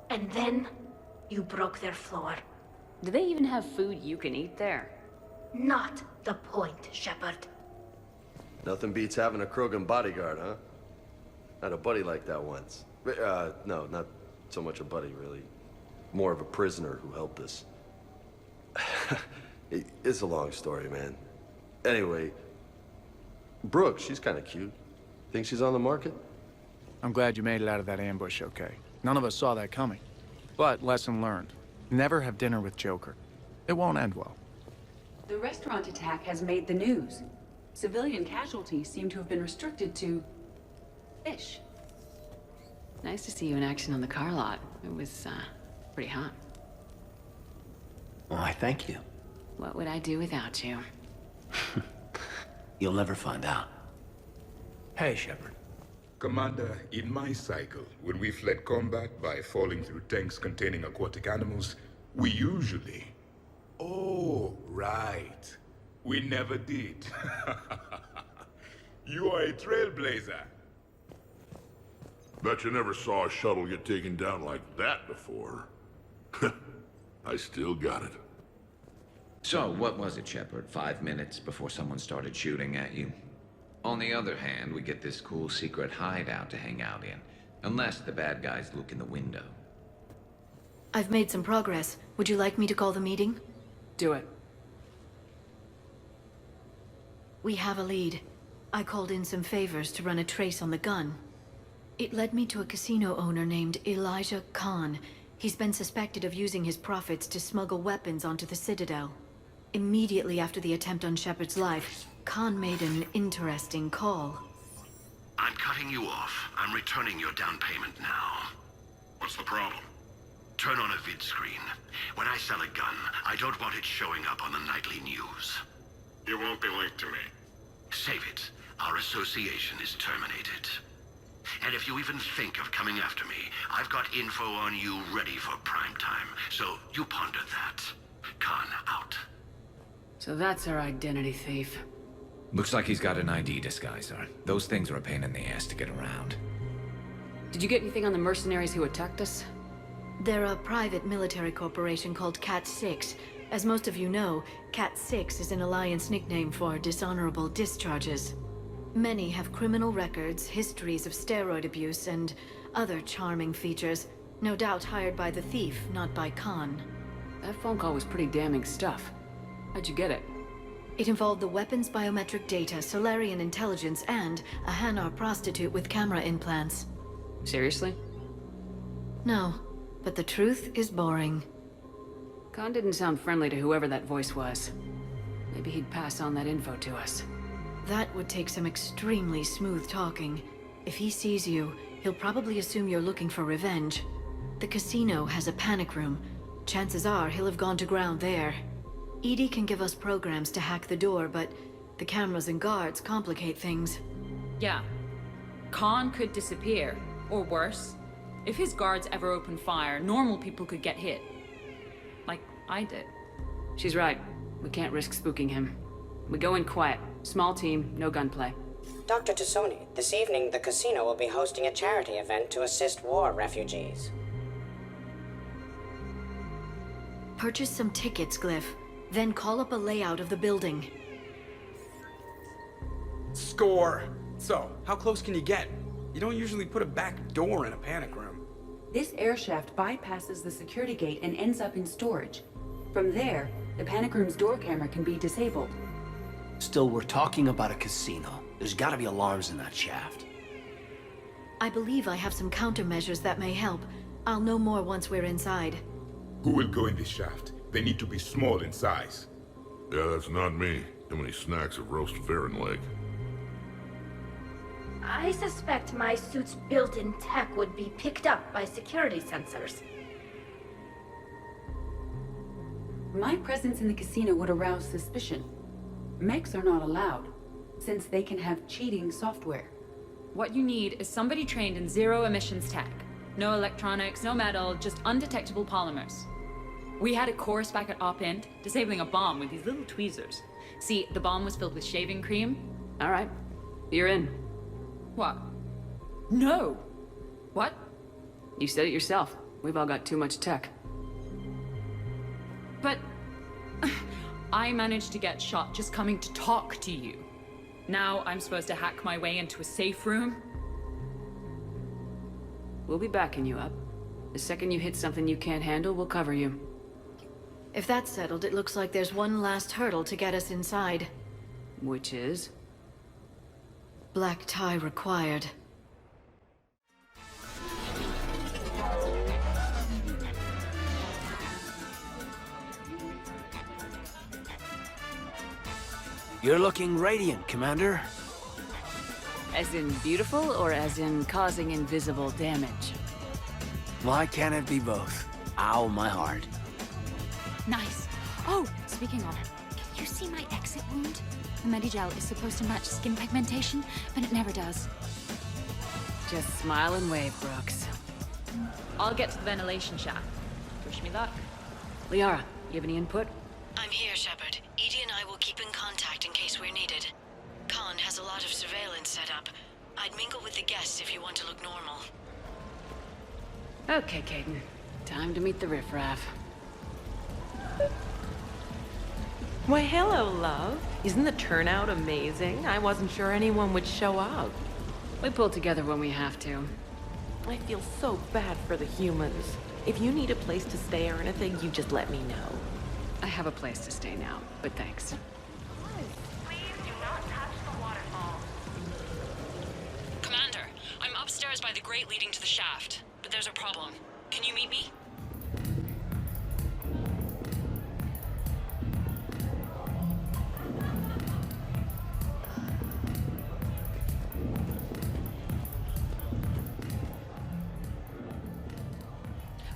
And then, you broke their floor. Do they even have food you can eat there? Not the point, Shepard. Nothing beats having a Krogan bodyguard, huh? I had a buddy like that once. No, not so much a buddy, really. More of a prisoner who helped us. It's a long story, man. Anyway, Brooke, she's kind of cute. Think she's on the market? I'm glad you made it out of that ambush okay. None of us saw that coming. But lesson learned. Never have dinner with Joker. It won't end well. The restaurant attack has made the news. Civilian casualties seem to have been restricted to fish. Nice to see you in action on the car lot. It was, pretty hot. Why, thank you. What would I do without you? You'll never find out. Hey, Shepard. Commander, in my cycle, when we fled combat by falling through tanks containing aquatic animals, we usually... Oh, right. We never did. You are a trailblazer. Bet you never saw a shuttle get taken down like that before. I still got it. So, what was it, Shepard? 5 minutes before someone started shooting at you? On the other hand, we get this cool secret hideout to hang out in. Unless the bad guys look in the window. I've made some progress. Would you like me to call the meeting? Do it. We have a lead. I called in some favors to run a trace on the gun. It led me to a casino owner named Elijah Khan. He's been suspected of using his profits to smuggle weapons onto the Citadel. Immediately after the attempt on Shepard's life, Khan made an interesting call. I'm cutting you off. I'm returning your down payment now. What's the problem? Turn on a vid screen. When I sell a gun, I don't want it showing up on the nightly news. You won't be linked to me. Save it. Our association is terminated. And if you even think of coming after me, I've got info on you ready for prime time. So you ponder that. Khan out. So that's our identity thief. Looks like he's got an ID disguiser. Those things are a pain in the ass to get around. Did you get anything on the mercenaries who attacked us? They're a private military corporation called Cat-6. As most of you know, Cat-6 is an Alliance nickname for dishonorable discharges. Many have criminal records, histories of steroid abuse, and other charming features. No doubt hired by the thief, not by Khan. That phone call was pretty damning stuff. How'd you get it? It involved the weapons biometric data, Solarian intelligence, and a Hanar prostitute with camera implants. Seriously? No, but the truth is boring. Khan didn't sound friendly to whoever that voice was. Maybe he'd pass on that info to us. That would take some extremely smooth talking. If he sees you, he'll probably assume you're looking for revenge. The casino has a panic room. Chances are he'll have gone to ground there. EDI can give us programs to hack the door, but the cameras and guards complicate things. Yeah. Khan could disappear, or worse. If his guards ever open fire, normal people could get hit. Like I did. She's right. We can't risk spooking him. We go in quiet. Small team, no gunplay. Dr. Tassoni, this evening the casino will be hosting a charity event to assist war refugees. Purchase some tickets, Glyph. Then call up a layout of the building. Score! So, how close can you get? You don't usually put a back door in a panic room. This air shaft bypasses the security gate and ends up in storage. From there, the panic room's door camera can be disabled. Still, we're talking about a casino. There's gotta be alarms in that shaft. I believe I have some countermeasures that may help. I'll know more once we're inside. Who will go in this shaft? They need to be small in size. Yeah, that's not me. Too many snacks of roast Varen leg. I suspect my suit's built-in tech would be picked up by security sensors. My presence in the casino would arouse suspicion. Mechs are not allowed, since they can have cheating software. What you need is somebody trained in zero emissions tech. No electronics, no metal, just undetectable polymers. We had a course back at Op End, disabling a bomb with these little tweezers. See, the bomb was filled with shaving cream. All right. You're in. What? No! What? You said it yourself. We've all got too much tech. But... I managed to get shot just coming to talk to you. Now I'm supposed to hack my way into a safe room? We'll be backing you up. The second you hit something you can't handle, we'll cover you. If that's settled, it looks like there's one last hurdle to get us inside. Which is? Black tie required. You're looking radiant, Commander. As in beautiful, or as in causing invisible damage? Why can't it be both? Ow, my heart. Nice. Oh, speaking of, can you see my exit wound? The Medigel is supposed to match skin pigmentation, but it never does. Just smile and wave, Brooks. I'll get to the ventilation shaft. Wish me luck. Liara, you have any input? I'm here, Shepard. Edie and I will keep in contact in case we're needed. Khan has a lot of surveillance set up. I'd mingle with the guests if you want to look normal. Okay, Caden. Time to meet the riffraff. Why, hello, love. Isn't the turnout amazing? I wasn't sure anyone would show up. We pull together when we have to. I feel so bad for the humans. If you need a place to stay or anything, you just let me know. I have a place to stay now, but thanks. Commander, I'm upstairs by the grate leading to the shaft, but there's a problem. Can you meet me?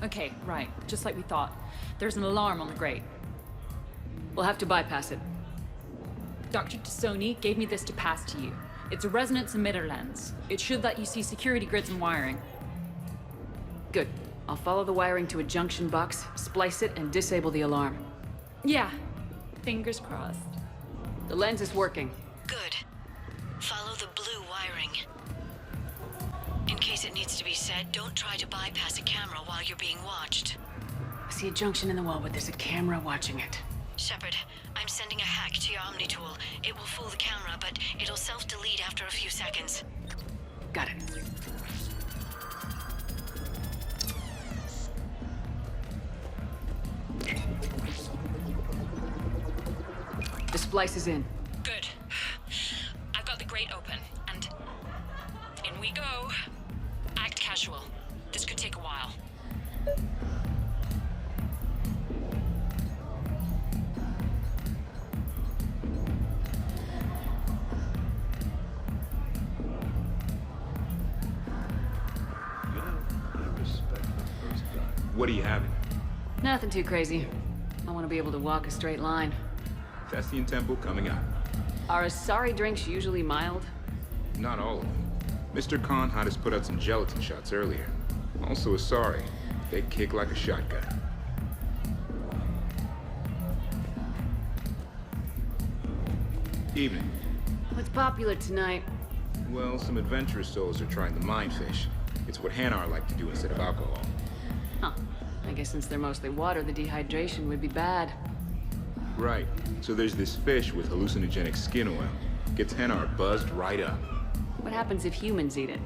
Okay, right. Just like we thought. There's an alarm on the grate. We'll have to bypass it. Dr. Tassoni gave me this to pass to you. It's a resonance emitter lens. It should let you see security grids and wiring. Good. I'll follow the wiring to a junction box, splice it, and disable the alarm. Yeah. Fingers crossed. The lens is working. Good. Follow the blue wiring. In case it needs to be said, don't try to bypass a camera while you're being watched. I see a junction in the wall, but there's a camera watching it. Shepard, I'm sending a hack to your Omni tool. It will fool the camera, but it'll self-delete after a few seconds. Got it. The splice is in. Good. I've got the grate open, and in we go. Act casual. This could take a while. What are you having? Nothing too crazy. I want to be able to walk a straight line. Thespian Temple coming up. Are Asari drinks usually mild? Not all of them. Mr. Khan had us put out some gelatin shots earlier. Also Asari. They kick like a shotgun. Evening. What's popular tonight? Well, some adventurous souls are trying the mind fish. It's what Hanar like to do instead of alcohol. Huh. I guess since they're mostly water, the dehydration would be bad. Right. So there's this fish with hallucinogenic skin oil. Gets Hanar buzzed right up. What happens if humans eat it?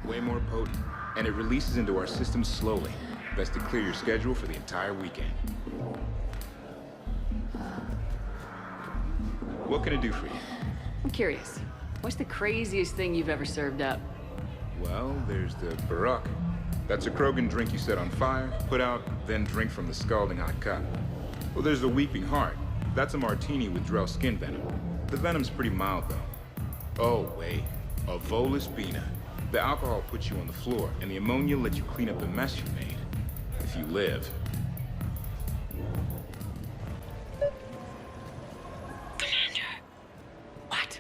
Way more potent. And it releases into our system slowly. Best to clear your schedule for the entire weekend. What can I do for you? I'm curious. What's the craziest thing you've ever served up? Well, there's the Barak. That's a Krogan drink you set on fire, put out, then drink from the scalding hot cup. Well, there's the Weeping Heart. That's a martini with Drell skin venom. The venom's pretty mild, though. Oh, wait. A Volus Bina. The alcohol puts you on the floor, and the ammonia lets you clean up the mess you made. If you live. Commander. What?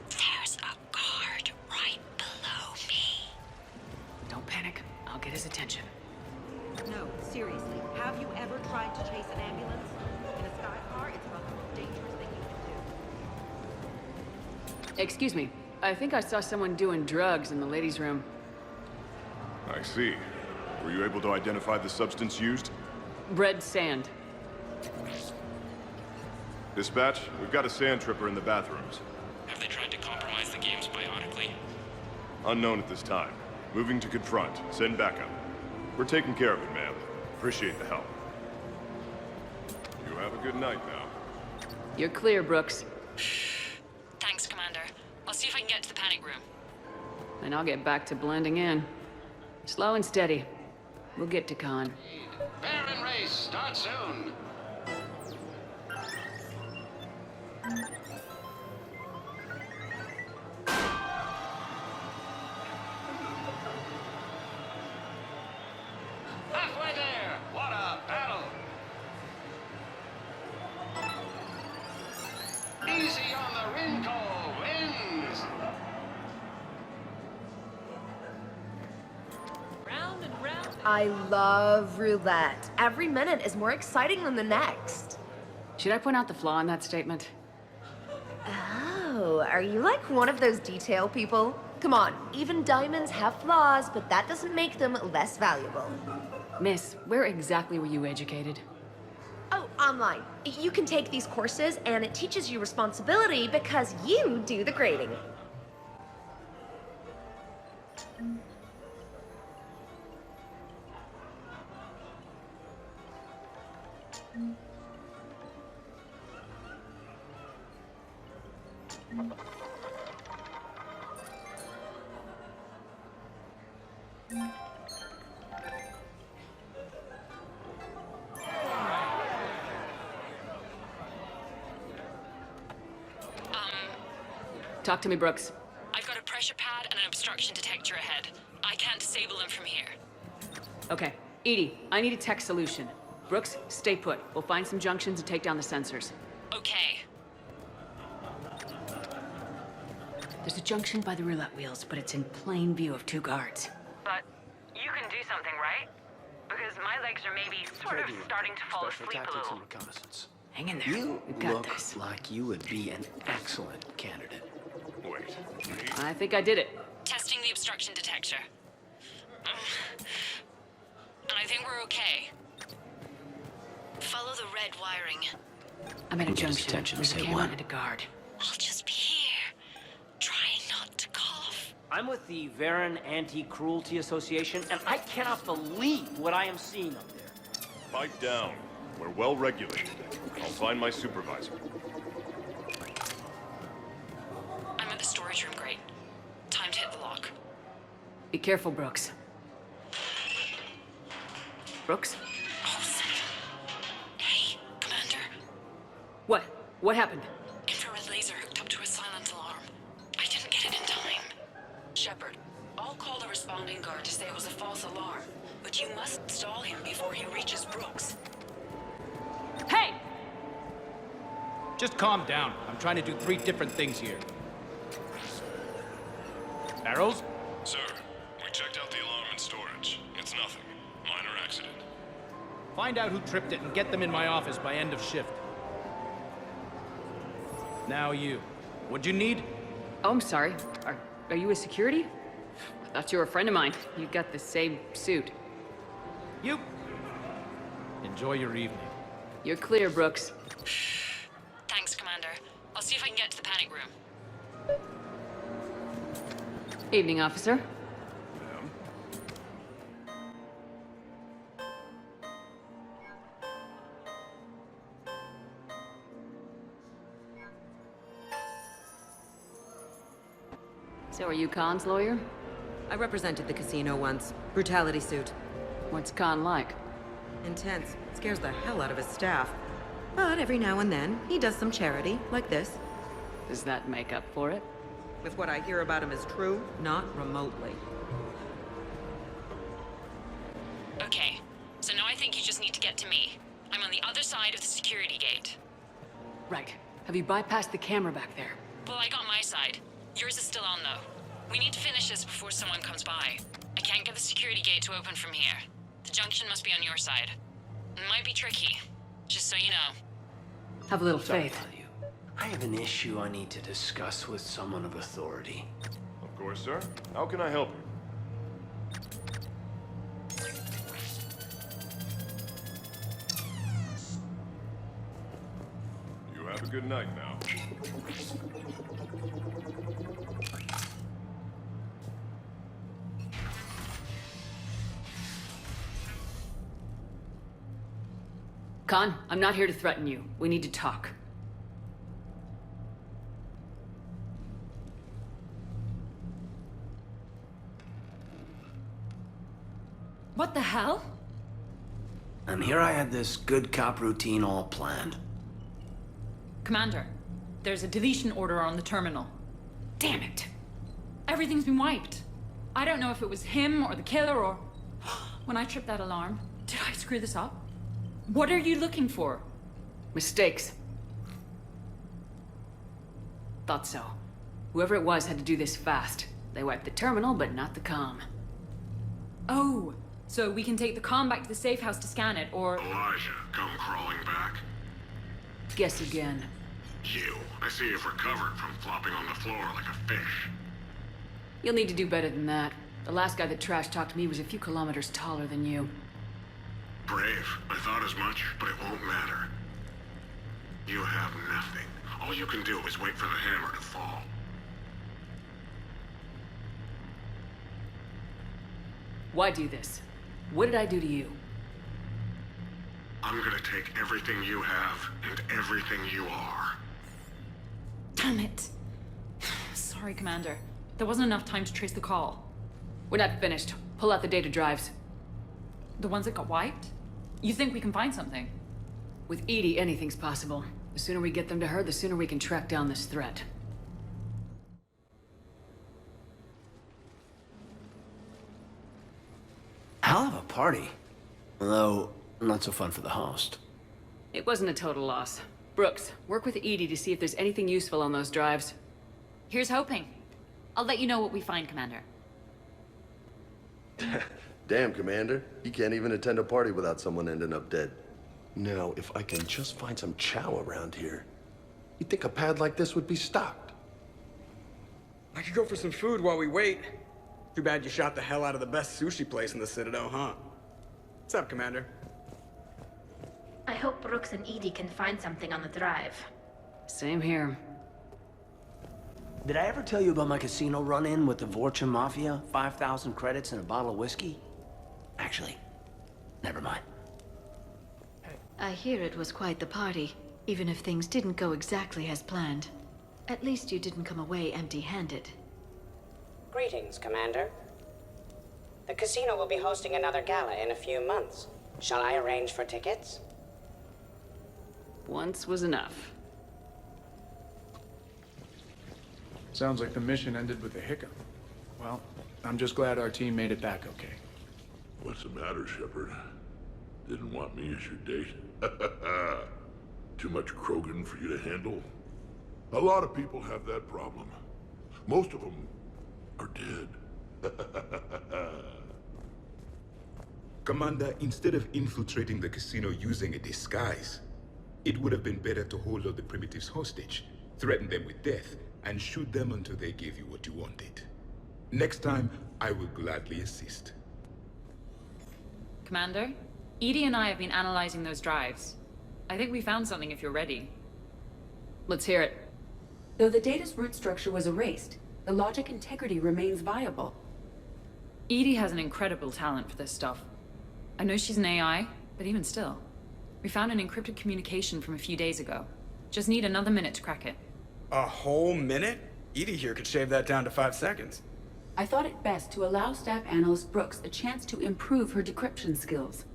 There's a guard right below me. Don't panic. I'll get his attention. No, seriously. Have you ever tried to chase an ambulance? In a sky car, it's about the most dangerous thing you can do. Excuse me. I think I saw someone doing drugs in the ladies' room. I see. Were you able to identify the substance used? Red sand. Dispatch, we've got a sand tripper in the bathrooms. Have they tried to compromise the games biotically? Unknown at this time. Moving to confront. Send backup. We're taking care of it, ma'am. Appreciate the help. You have a good night now. You're clear, Brooks. Thanks, Commander. I'll see if I can get to the panic room. And I'll get back to blending in. Slow and steady. We'll get to Khan. Baron race, start soon. Halfway there! What a battle! Easy on the Rinko wins! Round and round. I love roulette. Every minute is more exciting than the next. Should I point out the flaw in that statement? Oh, are you like one of those detail people? Come on, even diamonds have flaws, but that doesn't make them less valuable. Miss, where exactly were you educated? Oh, online. You can take these courses, and it teaches you responsibility because you do the grading. Talk to me, Brooks. I've got a pressure pad and an obstruction detector ahead. I can't disable them from here. Okay. Edie, I need a tech solution. Brooks, stay put. We'll find some junctions and take down the sensors. Okay. There's a junction by the roulette wheels, but it's in plain view of two guards. But you can do something, right? Because my legs are maybe sort of starting to fall asleep a little. Reconnaissance. Hang in there. You We've got look this. like you would be an excellent candidate. Wait. I think I did it. Testing the obstruction detector. And I think we're okay. Follow the red wiring. I'm at a Who gets junction. attention? There's a Say camera when. and a guard. I'll just be here. Trying not to cough. I'm with the Varen Anti-Cruelty Association, and I cannot believe what I am seeing up there. Pipe down. We're well regulated. I'll find my supervisor. I'm at the storage room, great. Time to hit the lock. Be careful, Brooks. Brooks? Oh, hey, Commander. What? What happened? Infrared laser hooked up to a silent alarm. I didn't get it in time. Shepard, I'll call the responding guard to say it was a false alarm, but you must stall him before he reaches Brooks. Hey! Just calm down. I'm trying to do 3 different things here. Barrows? Sir, we checked out the alarm in storage. It's nothing. Minor accident. Find out who tripped it and get them in my office by end of shift. Now you. What'd you need? Oh, I'm sorry. Are you a security? I thought you were a friend of mine. You got the same suit. You. Enjoy your evening. You're clear, Brooks. Thanks, Commander. I'll see if I can get to the panic room. Evening, officer. So are you Khan's lawyer? I represented the casino once. Brutality suit. What's Khan like? Intense. Scares the hell out of his staff. But every now and then, he does some charity, like this. Does that make up for it? If what I hear about him is true, not remotely. Okay, so now I think you just need to get to me. I'm on the other side of the security gate. Right. Have you bypassed the camera back there? Well, I got my side. Yours is still on, though. We need to finish this before someone comes by. I can't get the security gate to open from here. The junction must be on your side. It might be tricky, just so you know. Have a little Sorry faith. to tell you. I have an issue I need to discuss with someone of authority. Of course, sir. How can I help you? You have a good night now. Khan, I'm not here to threaten you. We need to talk. What the hell? And here I had this good cop routine all planned. Commander, there's a deletion order on the terminal. Damn it. Everything's been wiped. I don't know if it was him or the killer or... When I tripped that alarm, did I screw this up? What are you looking for? Mistakes. Thought so. Whoever it was had to do this fast. They wiped the terminal, but not the comm. Oh, so we can take the comm back to the safe house to scan it, or... Elijah, come crawling back. Guess again. You. I see you've recovered from flopping on the floor like a fish. You'll need to do better than that. The last guy that trash-talked to me was a few kilometers taller than you. Brave. I thought as much, but it won't matter. You have nothing. All you can do is wait for the hammer to fall. Why do this? What did I do to you? I'm gonna take everything you have and everything you are. Damn it. Sorry, Commander. There wasn't enough time to trace the call. We're not finished. Pull out the data drives. The ones that got wiped? You think we can find something? With Edie, anything's possible. The sooner we get them to her, the sooner we can track down this threat. Hell of a party. Although, not so fun for the host. It wasn't a total loss. Brooks, work with Edie to see if there's anything useful on those drives. Here's hoping. I'll let you know what we find, Commander. Damn, Commander. You can't even attend a party without someone ending up dead. Now, if I can just find some chow around here, you'd think a pad like this would be stocked. I could go for some food while we wait. Too bad you shot the hell out of the best sushi place in the Citadel, huh? What's up, Commander? I hope Brooks and Edie can find something on the drive. Same here. Did I ever tell you about my casino run-in with the Vorcha Mafia? 5,000 credits and a bottle of whiskey? Actually, never mind. I hear it was quite the party, even if things didn't go exactly as planned. At least you didn't come away empty-handed. Greetings, Commander. The casino will be hosting another gala in a few months. Shall I arrange for tickets? Once was enough. Sounds like the mission ended with a hiccup. Well, I'm just glad our team made it back okay. What's the matter, Shepard? Didn't want me as your date? Too much Krogan for you to handle? A lot of people have that problem. Most of them are dead. Commander, instead of infiltrating the casino using a disguise, it would have been better to hold all the primitives hostage, threaten them with death, and shoot them until they gave you what you wanted. Next time, I will gladly assist. Commander, Edie and I have been analyzing those drives. I think we found something if you're ready. Let's hear it. Though the data's root structure was erased, the logic integrity remains viable. Edie has an incredible talent for this stuff. I know she's an AI, but even still. We found an encrypted communication from a few days ago. Just need another minute to crack it. A whole minute? Edie here could shave that down to 5 seconds. I thought it best to allow Staff Analyst Brooks a chance to improve her decryption skills.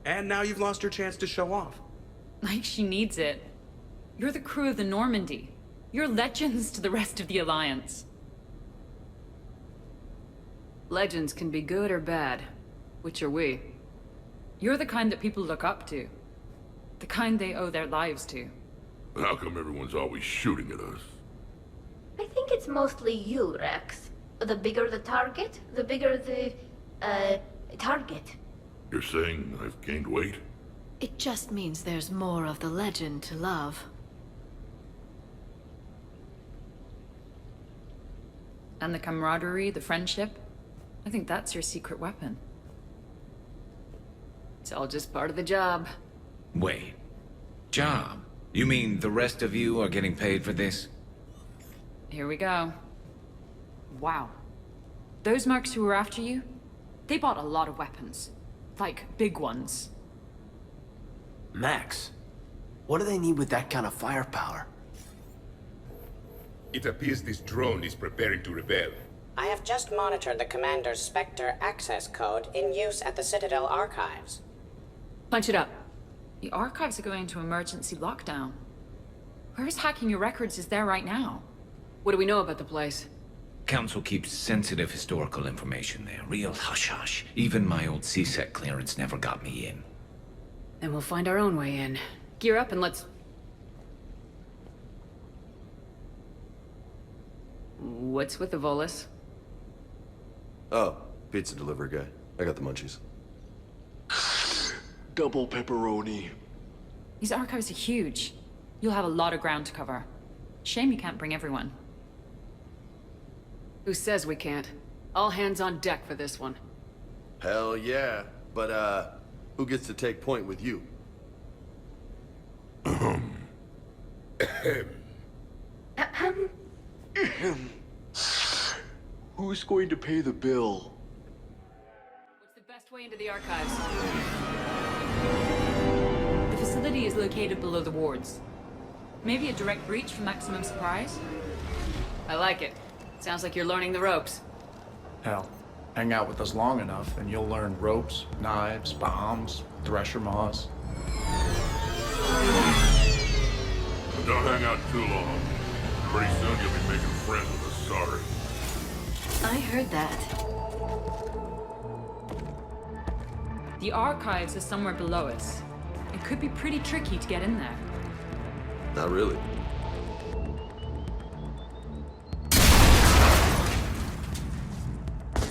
And now you've lost your chance to show off. Like she needs it. You're the crew of the Normandy. You're legends to the rest of the Alliance. Legends can be good or bad. Which are we? You're the kind that people look up to. The kind they owe their lives to. How come everyone's always shooting at us? I think it's mostly you, Rex. The bigger the target, the bigger the, target. You're saying I've gained weight? It just means there's more of the legend to love. And the camaraderie, the friendship. I think that's your secret weapon. It's all just part of the job. Wait. Job? You mean the rest of you are getting paid for this? Here we go. Wow. Those mercs who were after you, they bought a lot of weapons. Like, big ones. Max, what do they need with that kind of firepower? It appears this drone is preparing to rebel. I have just monitored the Commander's Spectre access code in use at the Citadel archives. Punch it up. The archives are going into emergency lockdown. Whoever's hacking your records is there right now. What do we know about the place? Council keeps sensitive historical information there. Real hush-hush. Even my old CSEC clearance never got me in. Then we'll find our own way in. Gear up and let's... What's with the Volus? Oh, pizza delivery guy. I got the munchies. Double pepperoni. These archives are huge. You'll have a lot of ground to cover. Shame you can't bring everyone. Who says we can't? All hands on deck for this one. Hell yeah. But, who gets to take point with you? Who's going to pay the bill? What's the best way into the archives? The facility is located below the wards. Maybe a direct breach for maximum surprise? I like it. Sounds like you're learning the ropes. Hell, hang out with us long enough and you'll learn ropes, knives, bombs, thresher maws. But don't hang out too long. Pretty soon you'll be making friends with us, sorry. I heard that. The archives are somewhere below us. It could be pretty tricky to get in there. Not really.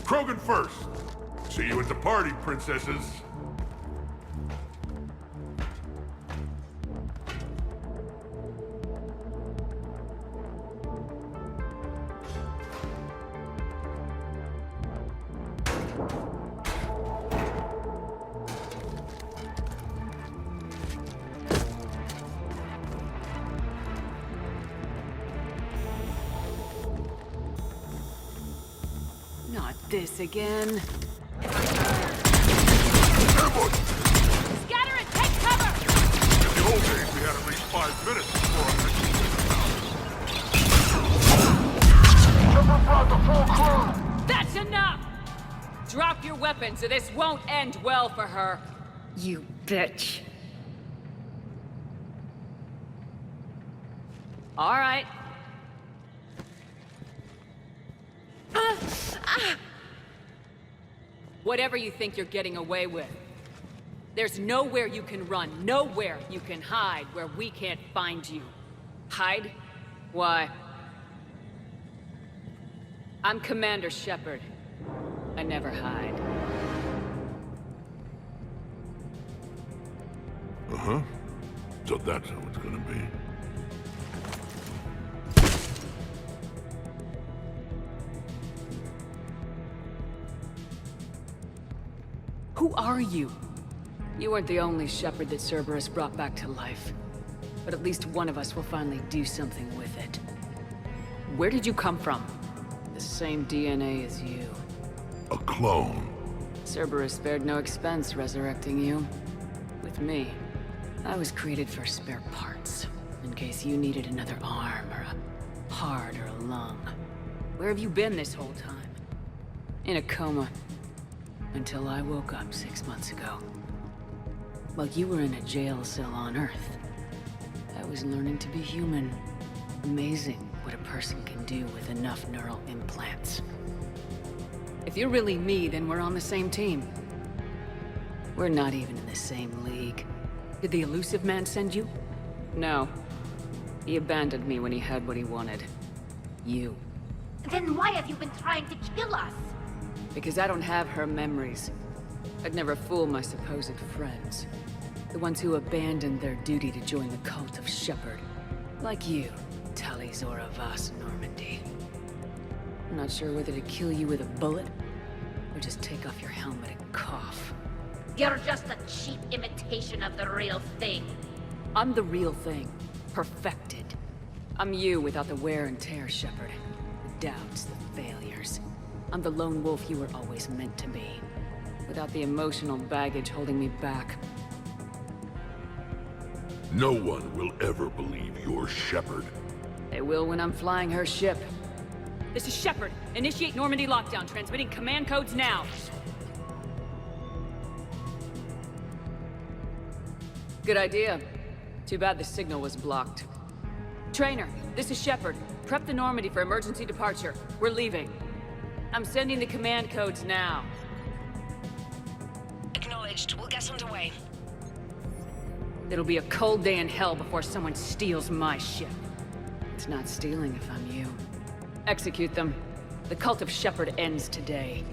Krogan first. See you at the party, princesses. Not this again. Scatter and take cover! In the old days, we had at least 5 minutes before our mission. That's enough! Drop your weapons or this won't end well for her. You bitch. All right. Whatever you think you're getting away with. There's nowhere you can run, nowhere you can hide where we can't find you. Hide? Why? I'm Commander Shepard. I never hide. Uh-huh. So that's how it's gonna be. Who are you? You weren't the only Shepard that Cerberus brought back to life. But at least one of us will finally do something with it. Where did you come from? The same DNA as you. A clone. Cerberus spared no expense resurrecting you. With me, I was created for spare parts. In case you needed another arm, or a heart, or a lung. Where have you been this whole time? In a coma. Until I woke up 6 months ago. While you were in a jail cell on Earth, I was learning to be human. Amazing what a person can do with enough neural implants. If you're really me, then we're on the same team. We're not even in the same league. Did the Elusive Man send you? No. He abandoned me when he had what he wanted. You. Then why have you been trying to kill us? Because I don't have her memories. I'd never fool my supposed friends. The ones who abandoned their duty to join the cult of Shepard. Like you, Talizora Vas Normandy. I'm not sure whether to kill you with a bullet, or just take off your helmet and cough. You're just a cheap imitation of the real thing. I'm the real thing. Perfected. I'm you without the wear and tear, Shepard. The doubts, the failures. I'm the lone wolf you were always meant to be. Without the emotional baggage holding me back. No one will ever believe you're Shepard. They will when I'm flying her ship. This is Shepard. Initiate Normandy lockdown. Transmitting command codes now. Good idea. Too bad the signal was blocked. Trainer, this is Shepard. Prep the Normandy for emergency departure. We're leaving. I'm sending the command codes now. Acknowledged. We'll get underway. It'll be a cold day in hell before someone steals my ship. It's not stealing if I'm you. Execute them. The cult of Shepard ends today.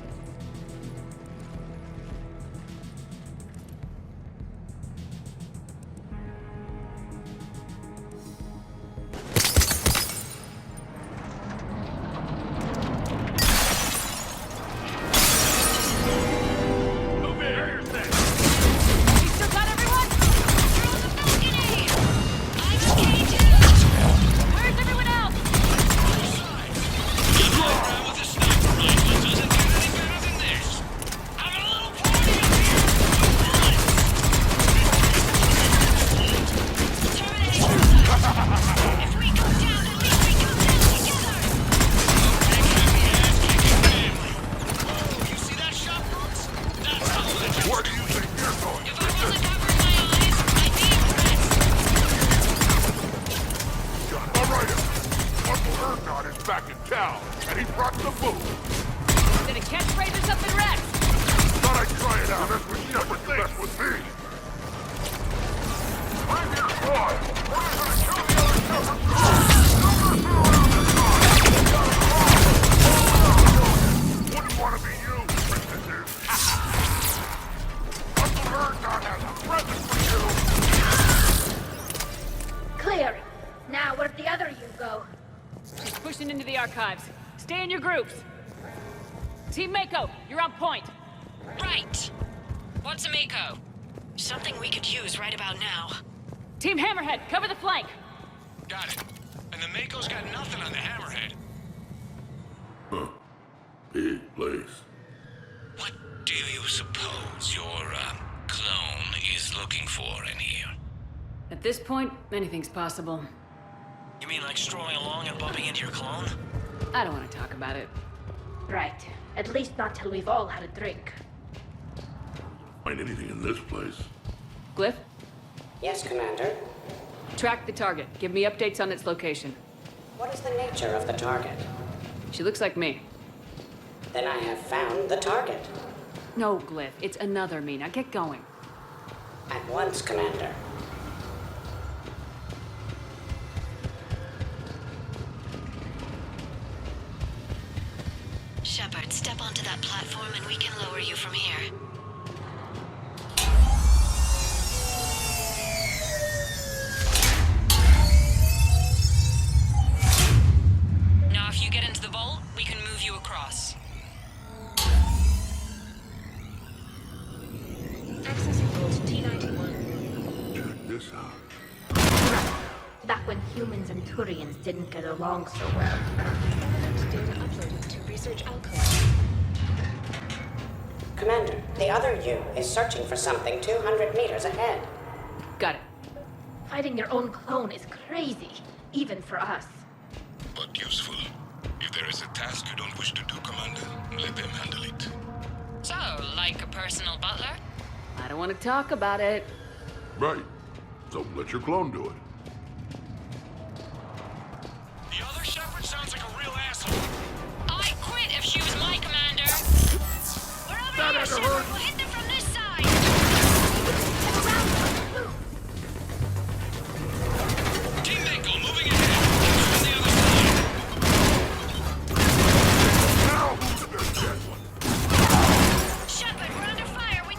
Back in town, and he brought the food. Then a catchphrase or something, Rex? Thought I'd try it out. Mess with Shepard, mess with me. I'm your squad. We're gonna kill the other Shepard. Wouldn't want to be you, princesses. Uncle Ergon has a present for you. Clear. Now where'd the other you go? She's pushing into the archives. Stay in your groups. Team Mako, you're on point. Right. What's a Mako? Something we could use right about now. Team Hammerhead, cover the flank. Got it. And the Mako's got nothing on the Hammerhead. Huh. Big place. What do you suppose your, clone is looking for in here? At this point, anything's possible. You mean like strolling along and bumping into your clone? I don't want to talk about it. Right. At least not till we've all had a drink. Find anything in this place? Glyph? Yes, Commander. Track the target. Give me updates on its location. What is the nature of the target? She looks like me. Then I have found the target. No, Glyph. It's another me. Now get going. At once, Commander. Shepard, step onto that platform and we can lower you from here. Now if you get into the vault, we can move you across. Accessing vault T91. Check this out. Back when humans and Turians didn't get along so well. Data uploaded to research alcohol. Commander, the other you is searching for something 200 meters ahead. Got it. Fighting your own clone is crazy, even for us. But useful. If there is a task you don't wish to do, Commander, let them handle it. So, like a personal butler? I don't want to talk about it. Right. So let your clone do it. The other Shepard sounds like a real asshole. I'd quit if she was my commander. We're over That here, had to Shepard. hurt. We'll hit them from this side. Team Mako moving ahead. On the other side. Now who's the dead one? Shepard, we're under fire. We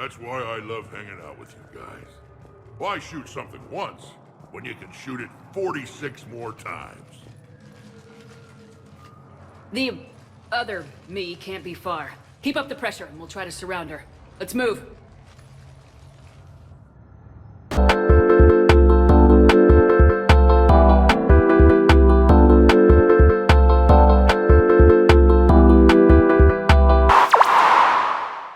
That's why I love hanging out with you guys. Why shoot something once when you can shoot it 46 more times? The other me can't be far. Keep up the pressure and we'll try to surround her. Let's move.